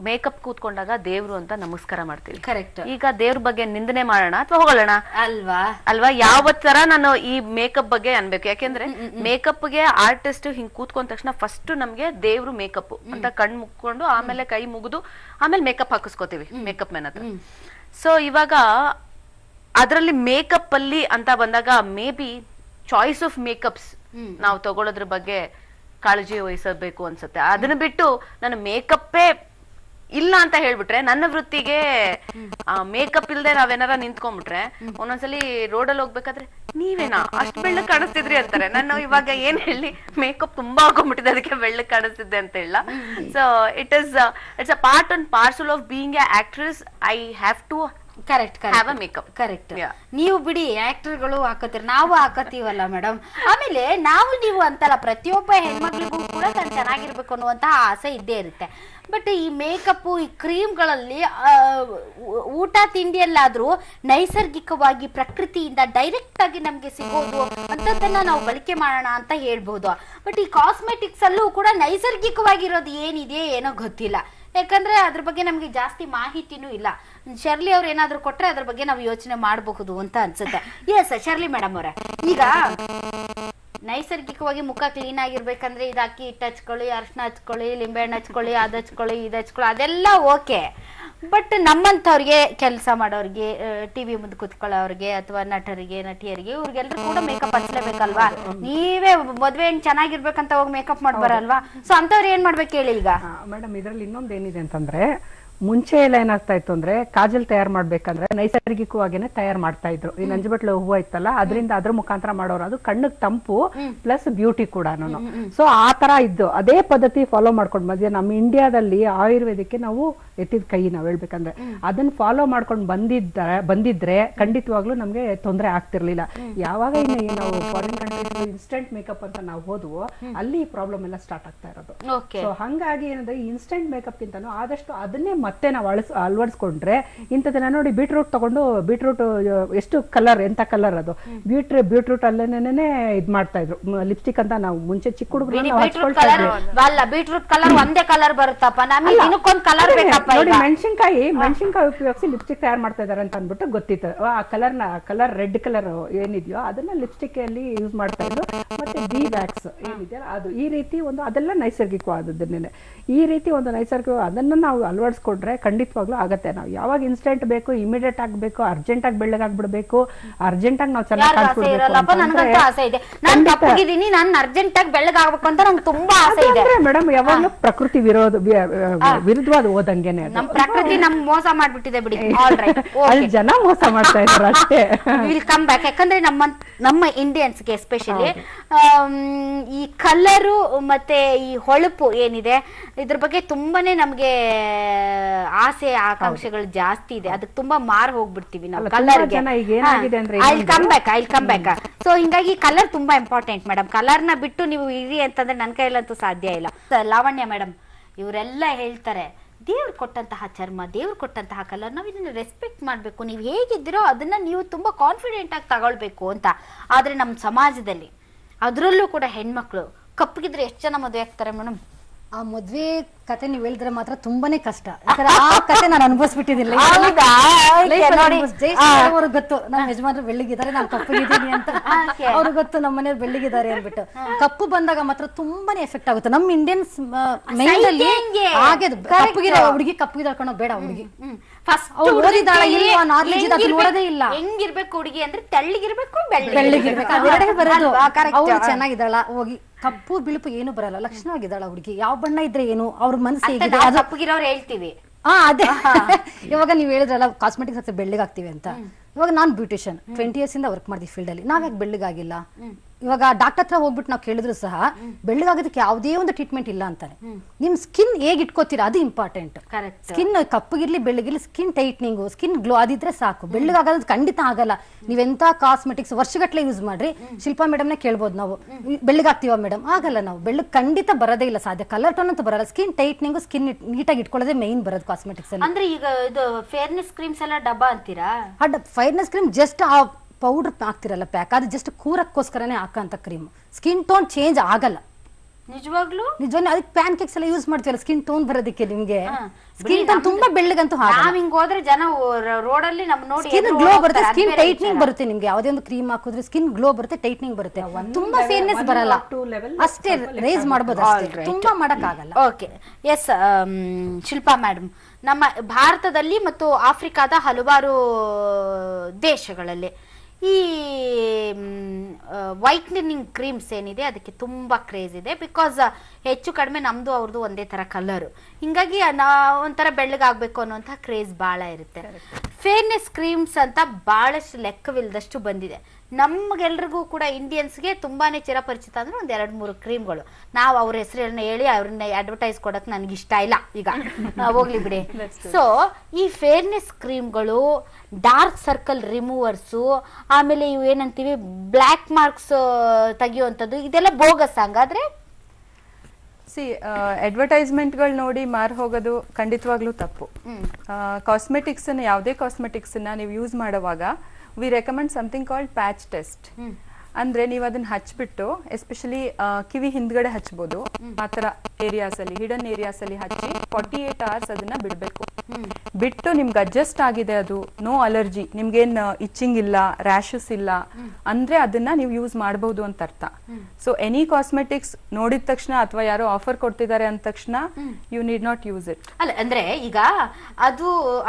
ಮೇಕಪ್ ಕೂತ್ಕೊಂಡಾಗ ದೇವ್ರು ಅಂತ ನಮಸ್ಕಾರ ಮಾಡ್ತೀವಿ. ಕರೆಕ್ಟ್. ಈಗ ದೇವ್ರ ಬಗ್ಗೆ ನಿಂದನೆ ಮಾಡೋಣ ಅಥವಾ ಹೋಗೋಣ ಅಲ್ವಾ? ಯಾವ ತರ ನಾನು ಈ ಮೇಕಪ್ ಬಗ್ಗೆ ಅನ್ಬೇಕು, ಯಾಕೆಂದ್ರೆ ಮೇಕಪ್ ಗೆ ಆರ್ಟಿಸ್ಟ್ ಹಿಂಗ್ ಕೂತ್ಕೊಂಡ ತಕ್ಷಣ ಫಸ್ಟ್ ನಮ್ಗೆ ದೇವ್ರು ಮೇಕಪ್ ಅಂತ ಕಣ್ ಮುಕ್ಕೊಂಡು ಆಮೇಲೆ ಕೈ ಮುಗಿದು ಆಮೇಲೆ ಮೇಕಪ್ ಹಾಕಿಸ್ಕೋತೀವಿ ಮೇಕಪ್ ಮ್ಯಾನ್ ಹತ್ರ. ಸೊ ಇವಾಗ ಅದ್ರಲ್ಲಿ ಮೇಕಪ್ ಅಲ್ಲಿ ಅಂತ ಬಂದಾಗ may be choice of makeups ನಾವು ತಗೊಳ್ಳೋದ್ರ ಬಗ್ಗೆ ಕಾಳಜಿ ವಹಿಸಬೇಕು ಅನ್ಸುತ್ತೆ. ಅದನ್ನ ಬಿಟ್ಟು ನಾನು ಮೇಕಪ್ಪೇ ಇಲ್ಲ ಅಂತ ಹೇಳ್ಬಿಟ್ರೆ ನನ್ನ ವೃತ್ತಿಗೆ ಮೇಕಪ್ ಇಲ್ದೆ ನಾವೇನಾರ ನಿಂತ್ಕೊಂಡ್ಬಿಟ್ರೆ ಒಂದೊಂದ್ಸಲಿ ರೋಡಲ್ಲಿ ಹೋಗ್ಬೇಕಾದ್ರೆ ನೀವೇನಾ ಅಷ್ಟ್ ಬೆಳ್ಳಗ್ ಕಾಣಿಸ್ತಿದ್ರಿ ಅಂತಾರೆ. ನಾನು ಇವಾಗ ಏನ್ ಹೇಳಿ ಮೇಕಪ್ ತುಂಬಾ ಹಾಕೊಂಡ್ಬಿಟ್ಟಿದೆ ಅದಕ್ಕೆ ಬೆಳ್ಳಗ್ ಕಾಣಿಸ್ತಿದ್ದೆ ಅಂತ ಹೇಳ. So it's a part and parcel of being a actress. I have to correct. ನೀವು ಬಿಡಿ ಆಕ್ಟರ್ಗಳು ಹಾಕತ್ತೀರಿ, ನಾವು ಹಾಕತ್ತೀವಲ್ಲ ಮೇಡಮ್. ಆಮೇಲೆ ನೀವು ಅಂತಲ್ಲ, ಪ್ರತಿಯೊಬ್ಬ ಹೆಣ್ಮಕ್ಳಿಗೂ ಕೂಡ ನಾನು ಚೆನ್ನಾಗಿರ್ಬೇಕು ಅನ್ನುವಂತಹ ಆಸೆ ಇದ್ದೇ ಇರುತ್ತೆ. ಬಟ್ ಈ ಮೇಕಪ್ ಈ ಕ್ರೀಮ್ಗಳಲ್ಲಿ ಊಟ ತಿಂಡಿಯಲ್ಲಾದ್ರೂ ನೈಸರ್ಗಿಕವಾಗಿ ಪ್ರಕೃತಿಯಿಂದ ಡೈರೆಕ್ಟ್ ಆಗಿ ನಮ್ಗೆ ಸಿಗೋದು ಅಂತದನ್ನ ನಾವು ಬಳಕೆ ಮಾಡೋಣ ಅಂತ ಹೇಳ್ಬಹುದು. ಬಟ್ ಈ ಕಾಸ್ಮೆಟಿಕ್ಸ್ ಅಲ್ಲೂ ಕೂಡ ನೈಸರ್ಗಿಕವಾಗಿರೋದು ಏನಿದೆ ಏನೋ ಗೊತ್ತಿಲ್ಲ, ಯಾಕಂದ್ರೆ ಅದ್ರ ಬಗ್ಗೆ ನಮ್ಗೆ ಜಾಸ್ತಿ ಮಾಹಿತಿನೂ ಇಲ್ಲ. ಶರ್ಲಿ ಅವ್ರು ಏನಾದ್ರು ಕೊಟ್ರೆ ಅದ್ರ ಬಗ್ಗೆ ನಾವು ಯೋಚನೆ ಮಾಡಬಹುದು ಅಂತ ಅನ್ಸುತ್ತೆ. ಎಸ್ ಶರ್ಲಿ ಮೇಡಮ್ ಅವರೇ, ಈಗ ನೈಸರ್ಗಿಕವಾಗಿ ಮುಖ ಕ್ಲೀನ್ ಆಗಿರ್ಬೇಕಂದ್ರೆ ಇದಾಕಿ ಹಿಟ್ಟು ಹಚ್ಕೊಳ್ಳಿ, ಅರ್ಶಿನ ಹಚ್ಕೊಳ್ಳಿ, ಲಿಂಬೆಹಣ್ಣು ಹಚ್ಕೊಳ್ಳಿ, ಅದ್ ಹಚ್ಕೊಳ್ಳಿ, ಇದು ಹಚ್ಕೊಳ್ಳಿ, ಅದೆಲ್ಲ ಓಕೆ. ಬಟ್ ನಮ್ಮಂಥವ್ರಿಗೆ, ಕೆಲಸ ಮಾಡೋರಿಗೆ, ಟಿವಿ ಮುಂದೆ ಕುತ್ಕೊಳ್ಳೋರಿಗೆ ಅಥವಾ ನಟರಿಗೆ ನಟಿಯರಿಗೆ ಇವ್ರಿಗೆಲ್ಲರೂ ಕೂಡ ಮೇಕಪ್ ಹಚ್ಲೇಬೇಕಲ್ವಾ? ನೀವೇ ಮದ್ವೆ ಹೆಣ್ಣು ಚೆನ್ನಾಗಿರ್ಬೇಕಂತ ಹೋಗಿ ಮೇಕಪ್ ಮಾಡ್ಬಾರಲ್ವಾ? ಸೊ ಅಂತವ್ರು ಏನ್ ಮಾಡ್ಬೇಕು ಹೇಳಿ? ಈಗ ಮೇಡಮ್ ಇದ್ರಲ್ಲಿ ಇನ್ನೊಂದು ಏನಿದೆ ಅಂತಂದ್ರೆ, ಮುಂಚೆ ಎಲ್ಲ ಏನಾಗ್ತಾ ಇತ್ತು ಅಂದ್ರೆ ಕಾಜಲ್ ತಯಾರು ಮಾಡ್ಬೇಕಂದ್ರೆ ನೈಸರ್ಗಿಕವಾಗಿನೇ ತಯಾರು ಮಾಡ್ತಾ ಇದ್ರು. ಈ ನಂಜುಬಟ್ಲೆ ಹೂವು ಇತ್ತಲ್ಲ ಅದರಿಂದ ಅದ್ರ ಮುಖಾಂತರ ಮಾಡೋರು, ಅದು ಕಣ್ಣಿಗೆ ತಂಪು ಪ್ಲಸ್ ಬ್ಯೂಟಿ ಕೂಡ. ಸೊ ಆ ತರ ಇದ್ದು ಅದೇ ಪದ್ಧತಿ ಫಾಲೋ ಮಾಡ್ಕೊಂಡು ಮಧ್ಯ ನಮ್ಮ ಇಂಡಿಯಾದಲ್ಲಿ ಆಯುರ್ವೇದಕ್ಕೆ ನಾವು ಎತ್ತಿದ ಕೈ ನಾವ್ ಹೇಳ್ಬೇಕಂದ್ರೆ ಅದನ್ನ ಫಾಲೋ ಮಾಡ್ಕೊಂಡು ಬಂದಿದ್ರೆ ಖಂಡಿತವಾಗ್ಲೂ ನಮ್ಗೆ ತೊಂದರೆ ಆಗ್ತಿರ್ಲಿಲ್ಲ. ಯಾವಾಗ ನಾವು ಫಾರಿನ್ ಕಂಟ್ರೀಸ್ ಇನ್ಸ್ಟೆಂಟ್ ಮೇಕಪ್ ಅಂತ ನಾವು ಹೋದ್ವು ಅಲ್ಲಿ ಪ್ರಾಬ್ಲಮ್ ಎಲ್ಲ ಸ್ಟಾರ್ಟ್ ಆಗ್ತಾ ಇರೋದು. ಸೊ ಹಂಗಾಗಿ ಏನಂದ್ರೆ ಇನ್ಸ್ಟೆಂಟ್ ಮೇಕಪ್ ಗಿಂತನೂ ಆದಷ್ಟು ಅದನ್ನೇ ಮತ್ತೆ ನಾವು ಅಳವಡಿಸ್ಕೊಂಡ್ರೆ ಇಂಥದನ್ನ ನೋಡಿ ಬೀಟ್ರೂಟ್ ತಗೊಂಡು, ಬೀಟ್ರೂಟ್ ಎಷ್ಟು ಕಲರ್, ಎಂತ ಕಲರ್ ಅದು ಬೀಟ್ರೂಟ್ ಅಲ್ಲೇನೆ ಇದ್ ಮಾಡ್ತಾ ಇದ್ರು ಲಿಪ್ಸ್ಟಿಕ್ ಅಂತ. ನಾವು ಮುಂಚೆ ಚಿಕ್ಕ ಹುಡುಗರು ಬೀಟ್ರೂಟ್ ಕಲರ್ ಒಂದೇ ಕಲರ್ ಬರುತ್ತಪ್ಪ, ನಮಗೆ ಇನ್ನೊಂದು ಕಲರ್ ಬೇಕಪ್ಪ. ನೋಡಿ ಮೆಣಸಿನ್ಕಾಯಿ ಉಪಯೋಗಿಸಿ ಲಿಪ್ಸ್ಟಿಕ್ ತಯಾರು ಮಾಡ್ತಾ ಇದಾರೆ ಅಂತ ಅಂದ್ಬಿಟ್ಟು ಗೊತ್ತಿತ್ತು. ಆ ಕಲರ್ ರೆಡ್ ಕಲರ್ ಏನಿದೆಯೋ ಅದನ್ನ ಲಿಪ್ಸ್ಟಿಕ್ ಅಲ್ಲಿ ಯೂಸ್ ಮಾಡ್ತಾ ಇದ್ರು. ಮತ್ತೆ ಬಿ ವ್ಯಾಕ್ಸ್ ಏನಿದೆಯಲ್ಲ ಅದು ಈ ರೀತಿ ಒಂದು ಅದೆಲ್ಲ ನೈಸರ್ಗಿಕವಾದದ್ದನ್ನೇ. ಈ ರೀತಿ ಒಂದು ನೈಸರ್ಗಿಕ ಅದನ್ನ ನಾವು ಅಳವಡಿಸ್ಕೊಂಡ್ರೆ ಖಂಡಿತವಾಗ್ಲೂ ಆಗತ್ತೆ. ನಾವು ಯಾವಾಗ ಇನ್ಸ್ಟೆಂಟ್ ಬೇಕು, ಇಮಿಡಿಯೇಟ್ ಆಗ್ಬೇಕು, ಅರ್ಜೆಂಟ್ ಆಗಿ ಬೆಳ್ಳಗಾಗ್ಬಿಡ್ಬೇಕು, ಅರ್ಜೆಂಟ್ ಆಗಿ ನಾವು ಚೆನ್ನಾಗಿ ಮೇಡಮ್ ಯಾವಾಗ್ಲೂ ಪ್ರಕೃತಿ ವಿರುದ್ಧವಾದ ಓದಂಗೆನೆ ಪ್ರಕೃತಿ ನಮ್ ಮೋಸ ಮಾಡ್ಬಿಟ್ಟಿದೆ ಬಿಡಿ. ಅಲ್ಲಿ ಜನ ಮೋಸ ಮಾಡ್ತಾ ಇದ್ದಾರೆ ಅಷ್ಟೇ. Will come back. ಯಾಕಂದ್ರೆ ನಮ್ಮ ಇಂಡಿಯನ್ಸ್ಗೆ ಎಸ್ಪೆಷಲಿ ಈ ಕಲರು ಮತ್ತೆ ಈ ಹೊಳಪು ಏನಿದೆ ಇದ್ರ ಬಗ್ಗೆ ತುಂಬಾನೇ ನಮ್ಗೆ ಆಸೆ ಆಕಾಂಕ್ಷೆಗಳು ಜಾಸ್ತಿ ಇದೆ. ಅದಕ್ಕೆ ತುಂಬಾ ಮಾರ್ ಹೋಗ್ಬಿಡ್ತೀವಿ ನಾವು ಕಲರ್ಗೆ. I come back. ಸೊ ಹಿಂಗಾಗಿ ಕಲರ್ ತುಂಬಾ ಇಂಪಾರ್ಟೆಂಟ್ ಮೇಡಮ್. ಕಲರ್ ನ ಬಿಟ್ಟು ನೀವು ಇರಿ ಅಂತಂದ್ರೆ ನನ್ ಕೈಲಂತೂ ಸಾಧ್ಯ ಇಲ್ಲ. ಲಾವಣ್ಯ ಮೇಡಮ್ ಇವರೆಲ್ಲ ಹೇಳ್ತಾರೆ ದೇವ್ರು ಕೊಟ್ಟಂತಹ ಚರ್ಮ, ದೇವ್ರು ಕೊಟ್ಟಂತಹ ಕಲರ್, ನಾವು ಇದನ್ನ ರೆಸ್ಪೆಕ್ಟ್ ಮಾಡ್ಬೇಕು, ನೀವು ಹೇಗಿದ್ದೀರೋ ಅದನ್ನ ನೀವು ತುಂಬಾ ಕಾನ್ಫಿಡೆಂಟ್ ಆಗಿ ತಗೊಳ್ಬೇಕು ಅಂತ. ಆದ್ರೆ ನಮ್ಮ ಸಮಾಜದಲ್ಲಿ ಅದ್ರಲ್ಲೂ ಕೂಡ ಹೆಣ್ಮಕ್ಳು ಕಪ್ಪಗಿದ್ರೆ ಎಷ್ಟು ಜನ ಮದುವೆ ಆಗ್ತಾರೆ ಮೇಡಮ್? ಆ ಮದ್ವೆ ಕತೆ ನೀವ್ ಹೇಳಿದ್ರೆ ಮಾತ್ರ ತುಂಬಾನೇ ಕಷ್ಟ. ಆ ಕತೆ ನಾನು ಅನುಭವಿಸ್ಬಿಟ್ಟಿದ್ದಿಲ್ಲ. ಅವ್ರಿಗೆ ಗೊತ್ತು ನಮ್ಮ ಯಜಮಾನ್ರು ಬೆಳ್ಳಿಗಿದ್ದಾರೆ, ನಾನು ಕಪ್ಪಗಿದ್ದೀನಿ ಅಂತ. ಅವ್ರಿಗೆ ಗೊತ್ತು ನಮ್ಮ ಮನೆಯವ್ರು ಬೆಳ್ಳಿಗಿದ್ದಾರೆ ಅಂದ್ಬಿಟ್ಟು. ಕಪ್ಪು ಬಂದಾಗ ಮಾತ್ರ ತುಂಬಾನೇ ಎಫೆಕ್ಟ್ ಆಗುತ್ತೆ. ನಮ್ಮ ಇಂಡಿಯನ್ಸ್ ಮೈಂಡ್ ಅಲ್ಲಿ ಹಾಗೆ ಕಪ್ಪಗಿರೋ ಹುಡುಗಿ ಕಪ್ಪಗಿದಾಳ್ಕೊಳೋ ಬೇಡ. ಹುಡುಗಿ ನೋಡೋದೇ ಇಲ್ಲ. ಹೆಂಗಿರ್ಬೇಕು ಹುಡುಗಿ ಅಂದ್ರೆ ತೆಳ್ಳಗಿರ್ಬೇಕು, ಬೆಳ್ಳಿಗಿರ್ಬೇಕು, ಅದೆರಡೇ ಬರೋದು. ಅವ್ರು ಚೆನ್ನಾಗಿದ್ದಾಳ, ಹೋಗಿ ಕಪ್ಪು ಬಿಳುಪು ಏನು ಬರಲ್ಲ, ಲಕ್ಷಣ ಆಗಿದ್ದಾಳ ಹುಡುಗಿ. ಯಾವ ಬಣ್ಣ ಇದ್ರೆ ಏನು, ಅವ್ರ ಮನಸ್ಸು ಹೇಗಿದೆ ಕಪ್ಪಗಿರೋರು ಹೇಳ್ತೀವಿ. ಅದೇ ಇವಾಗ ನೀವ್ ಹೇಳಿದ್ರಲ್ಲ ಕಾಸ್ಮೆಟಿಕ್ಸ್ ಹತ್ರ ಬೆಳ್ಳಿಗಾಗ್ತಿವಿ ಅಂತ. ಇವಾಗ ನಾನ್ ಬ್ಯೂಟಿಷಿಯನ್ 20 years ಇಂದ ವರ್ಕ್ ಮಾಡಿದ್ವಿ ಫೀಲ್ಡ್ ಅಲ್ಲಿ. ನಾವ್ಯಾಕೆ ಬೆಳ್ಳಿಗಾಗಿಲ್ಲ? ಇವಾಗ ಡಾಕ್ಟರ್ ಹತ್ರ ಹೋಗ್ಬಿಟ್ಟು ನಾವು ಕೇಳಿದ್ರು ಸಹ ಬೆಳ್ಳಗಾಗೋದಕ್ಕೆ ಯಾವುದೇ ಒಂದು ಟ್ರೀಟ್ಮೆಂಟ್ ಇಲ್ಲ ಅಂತಾನೆ. ನಿಮ್ ಸ್ಕಿನ್ ಹೇಗೆ ಇಟ್ಕೋತೀರಾ ಅದು ಇಂಪಾರ್ಟೆಂಟ್. ಸ್ಕಿನ್ ಕಪ್ಪಗಿರ್ಲಿ ಬೆಳ್ಳಗಿರ್ಲಿ ಸ್ಕಿನ್ ಟೈಟ್ನಿಂಗ್, ಸ್ಕಿನ್ ಗ್ಲೋ ಅದಿದ್ರೆ ಸಾಕು. ಬೆಳ್ಳಗಾಗೋದು ಖಂಡಿತ ಆಗಲ್ಲ. ನೀವೆಂತ ಕಾಸ್ಮೆಟಿಕ್ಸ್ ವರ್ಷಗಟ್ಲೆ ಯೂಸ್ ಮಾಡ್ರಿ, ಶಿಲ್ಪಾ ಮೇಡಮ್ ನೇ ಕೇಳ್ಬೋದು ನಾವು ಬೆಳ್ಳಗಾಗ್ತೀವ ಮೇಡಮ್, ಆಗಲ್ಲ. ನಾವು ಬೆಳ್ಳಗ್ ಖಂಡಿತ ಬರೋದೇ ಇಲ್ಲ ಸಾಧ್ಯ. ಕಲರ್ ಟೋನ್ ಅಂತ ಬರಲ್ಲ. ಸ್ಕಿನ್ ಟೈಟ್ನಿಂಗ್, ಸ್ಕಿನ್ ನೀಟಾಗಿ ಇಟ್ಕೊಳ್ಳೋದೇ ಮೈನ್ ಬರೋದು ಕಾಸ್ಮೆಟಿಕ್ಸ್ ಅಲ್ಲಿ. ಅಂದ್ರೆ ಈಗ ಇದು ಫೇರ್ನೆಸ್ ಕ್ರೀಮ್ಸ್ ಎಲ್ಲ ಡಬ್ಬಾ ಅಂತೀರಾ? ಫೇರ್ನೆಸ್ ಕ್ರೀಮ್ ಜಸ್ಟ್ ಆ ಪೌಡರ್ ಹಾಕ್ತಿರಲ್ಲ ಪ್ಯಾಕ್, ಅದು ಜಸ್ಟ್ ಕೂರಕ್ಕೋಸ್ಕರನೇ ಹಾಕಂತ ಕ್ರೀಮ್. ಸ್ಕಿನ್ ಟೋನ್ ಚೇಂಜ್ ಆಗಲ್ಲ. ನಿಜವಾಗ್ಲೂ ಅದಕ್ಕೆ ಪ್ಯಾನ್ ಕೇಕ್ಸ್ ಎಲ್ಲ ಯೂಸ್ ಮಾಡ್ತೀವಲ್ಲ ಸ್ಕಿನ್ ಟೋನ್ ಬರೋದಕ್ಕೆ ನಿಮ್ಗೆ ಸ್ಕಿನ್ ಟೋನ್ ತುಂಬಾ ಬೆಳ್ಳಗಂತೂ ನಾವ್ ಹಿಂಗ್ ಹೋದ್ರೆ ಜನ ರೋಡಲ್ಲಿ ನಮ್ ನೋಡಿ ಸ್ಕಿನ್ ಗ್ಲೋ ಬರುತ್ತೆ, ಸ್ಕಿನ್ ಟೈಟ್ನಿಂಗ್ ಬರುತ್ತೆ. ನಿಮ್ಗೆ ಯಾವುದೇ ಒಂದು ಕ್ರೀಮ್ ಹಾಕಿದ್ರೆ ಸ್ಕಿನ್ ಗ್ಲೋ ಬರುತ್ತೆ, ಟೈಟ್ನಿಂಗ್ ಬರುತ್ತೆ, ತುಂಬಾ ಫೇರ್ನೆಸ್ ಬರಲ್ಲ, ಅಷ್ಟೇ ರೇಸ್ ಮಾಡಬಹುದು ಅಷ್ಟೇ, ತುಂಬಾ ಮಾಡಕ್ ಆಗಲ್ಲ. ಓಕೆ, ಎಸ್ ಶಿಲ್ಪಾ ಮೇಡಮ್, ನಮ್ಮ ಭಾರತದಲ್ಲಿ ಮತ್ತು ಆಫ್ರಿಕಾದ ಹಲವಾರು ದೇಶಗಳಲ್ಲಿ ಈ ವೈಟ್ನಿಂಗ್ ಕ್ರೀಮ್ಸ್ ಏನಿದೆ ಅದಕ್ಕೆ ತುಂಬಾ ಕ್ರೇಜ್ ಇದೆ. ಬಿಕಾಸ್ ಹೆಚ್ಚು ಕಡಿಮೆ ನಮ್ದು ಅವ್ರದ್ದು ಒಂದೇ ತರ ಕಲರ್, ಹಿಂಗಾಗಿ ಒಂಥರ ಬೆಳ್ಳಗಾಗ್ಬೇಕು ಅನ್ನುವಂಥ ಕ್ರೇಜ್ ಬಹಳ ಇರುತ್ತೆ. ಫೇರ್ನೆಸ್ ಕ್ರೀಮ್ಸ್ ಅಂತ ಬಹಳಷ್ಟು ಲೆಕ್ಕವಿಲ್ಲದಷ್ಟು ಬಂದಿದೆ. ನಮ್ಗೆಲ್ರಿಗೂ ಕೂಡ ಇಂಡಿಯನ್ಸ್ಗೆ ತುಂಬಾನೇ ಚಿರಪರಿಚಿತ ಅಂದ್ರೆ ಒಂದ್ 2-3 ಕ್ರೀಮ್ಗಳು. ನಾವು ಅವ್ರ ಹೆಸರನ್ನ ಹೇಳಿ ಅವ್ರನ್ನ ಅಡ್ವರ್ಟೈಸ್ ಕೊಡಕ್ ನನ್ಗೆ ಇಷ್ಟ ಇಲ್ಲ, ಈಗ ಹೋಗ್ಲಿ ಬಿಡಿ. ಸೊ ಈ ಫೇರ್ನೆಸ್ ಕ್ರೀಮ್ಗಳು, ಡಾರ್ಕ್ ಸರ್ಕಲ್ ರಿಮೂವರ್ಸು, ಆಮೇಲೆ ಇವು ಏನಂತೀವಿ ಬ್ಲ್ಯಾಕ್ ಮಾರ್ಕ್ಸ್ ತೆಗಿಯುವಂಥದ್ದು, ಇದೆಲ್ಲ ಬೋಗಸ್ ಹಂಗಾದ್ರೆ? ಅಡ್ವರ್ಟೈಸ್ಮೆಂಟ್ಗಳು ನೋಡಿ ಮಾರ್ ಹೋಗೋದು ಖಂಡಿತವಾಗ್ಲೂ ತಪ್ಪು. ಕಾಸ್ಮೆಟಿಕ್ಸ್ ಯಾವುದೇ ಕಾಸ್ಮೆಟಿಕ್ಸ್ ನೀವು ಯೂಸ್ ಮಾಡುವಾಗ V recommend something called patch test. ಅಂದ್ರೆ ನೀವು ಅದನ್ನ ಹಚ್ಬಿಟ್ಟು, ಎಸ್ಪೆಷಲಿ ಕಿವಿ ಹಿಂದ್ಗಡೆ ಹಚ್ಬೋದು, ಆತರ ಏರಿಯಾಸ್ ಅಲ್ಲಿ, ಹಿಡನ್ ಏರಿಯಾಸ್ ಅಲ್ಲಿ ಹಚ್ಚಿ 48 hours ಅದನ್ನ ಬಿಡ್ಬೇಕು. ಬಿಟ್ಟು ನಿಮ್ಗೆ ಅಡ್ಜಸ್ಟ್ ಆಗಿದೆ, ಅದು ನೋ ಅಲರ್ಜಿ, ನಿಮ್ಗೇನ್ ಇಚ್ಚಿಂಗ್ ಇಲ್ಲ, ರ್ಯಾಶಸ್ ಇಲ್ಲ ಅಂದ್ರೆ ಅದನ್ನ ನೀವು ಯೂಸ್ ಮಾಡಬಹುದು ಅಂತ ಅರ್ಥ. ಸೊ ಎನಿ ಕಾಸ್ಮೆಟಿಕ್ಸ್ ನೋಡಿದ ತಕ್ಷಣ ಅಥವಾ ಯಾರೋ ಆಫರ್ ಕೊಡ್ತಿದ್ದಾರೆ ಅಂದ ತಕ್ಷಣ you need not use it. ಅಲ್ಲ ಅಂದ್ರೆ ಈಗ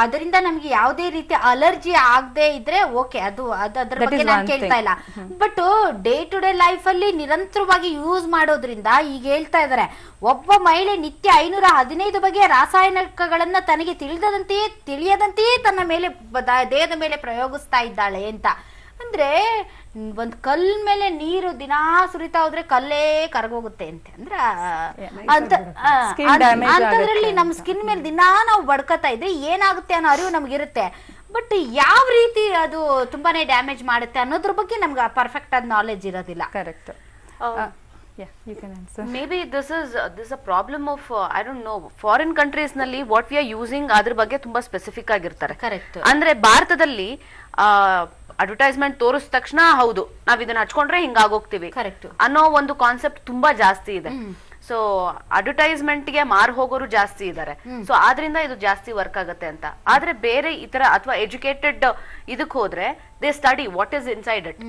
ಅದರಿಂದ ನಮ್ಗೆ ಯಾವುದೇ ರೀತಿ ಅಲರ್ಜಿ ಆಗದೆ ಇದ್ರೆ ಓಕೆ, ಅದು ಅದ್ರ ಬಗ್ಗೆ ನಾನು ಕೇಳ್ತಾ ಇಲ್ಲ. But day to day life ಅಲ್ಲಿ ನಿರಂತರವಾಗಿ ಯೂಸ್ ಮಾಡೋದ್ರಿಂದ ಈಗ ಹೇಳ್ತಾ ಇದಾರೆ, ಒಬ್ಬ ಮಹಿಳೆ ನಿತ್ಯ 515 ಬಗೆಯ ರಾಸಾಯನಿಕಗಳನ್ನ ತನಗೆ ತಿಳಿಯದಂತೆಯೇ ತನ್ನ ಮೇಲೆ, ದೇಹದ ಮೇಲೆ ಪ್ರಯೋಗಿಸ್ತಾ ಇದ್ದಾಳೆ ಅಂತ. ಅಂದ್ರೆ ಒಂದ್ ಕಲ್ ಮೇಲೆ ನೀರು ದಿನಾ ಸುರಿತಾ ಹೋದ್ರೆ ಕಲ್ಲೇ ಕರಗೋಗುತ್ತೆ ಅಂತೆ. ಅಂದ್ರೆ ಅಂತದ್ರಲ್ಲಿ ನಮ್ ಸ್ಕಿನ್ ಮೇಲೆ ದಿನಾ ನಾವು ಬಡ್ಕತಾ ಇದ್ರೆ ಏನಾಗುತ್ತೆ ಅನ್ನೋ ಅರಿವು ನಮ್ಗಿರುತ್ತೆ. ಬಟ್ ಯಾವ ರೀತಿ ಅದು ತುಂಬಾನೇ ಡ್ಯಾಮೇಜ್ ಮಾಡುತ್ತೆ ಅನ್ನೋದ್ರ ಬಗ್ಗೆ ನಮ್ಗೆ ಪರ್ಫೆಕ್ಟ್ ಆದ ನಾಲೆಜ್ ಇರೋದಿಲ್ಲ. Correct. Maybe this is a problem of I don't know, foreign countries ನಲ್ಲಿ ವಾಟ್ ವಿ ಆರ್ ಯೂಸಿಂಗ್ ಅದ್ರ ಬಗ್ಗೆ ತುಂಬಾ ಸ್ಪೆಸಿಫಿಕ್ ಆಗಿರ್ತಾರೆ. ಕರೆಕ್ಟ್. ಅಂದ್ರೆ ಭಾರತದಲ್ಲಿ ಅಡ್ವರ್ಟೈಸ್ಮೆಂಟ್ ತೋರಿಸಿದ ತಕ್ಷಣ ಹೌದು ನಾವ್ ಇದನ್ನ ಹಚ್ಕೊಂಡ್ರೆ ಹಿಂಗಾಗೋಗ್ತೀವಿ ಅನ್ನೋ ಒಂದು ಕಾನ್ಸೆಪ್ಟ್ ತುಂಬಾ ಜಾಸ್ತಿ ಇದೆ. ಸೊ ಅಡ್ವರ್ಟೈಸ್ಮೆಂಟ್ ಗೆ ಮಾರ್ ಹೋಗೋರು ಜಾಸ್ತಿ ಇದಾರೆ. ಸೊ ಆದ್ರಿಂದ ಇದು ಜಾಸ್ತಿ ವರ್ಕ್ ಆಗುತ್ತೆ ಅಂತ. ಆದ್ರೆ ಬೇರೆ ಇತರ ಅಥವಾ ಎಜುಕೇಟೆಡ್ ಇದಕ್ ಹೋದ್ರೆ they study what is inside it.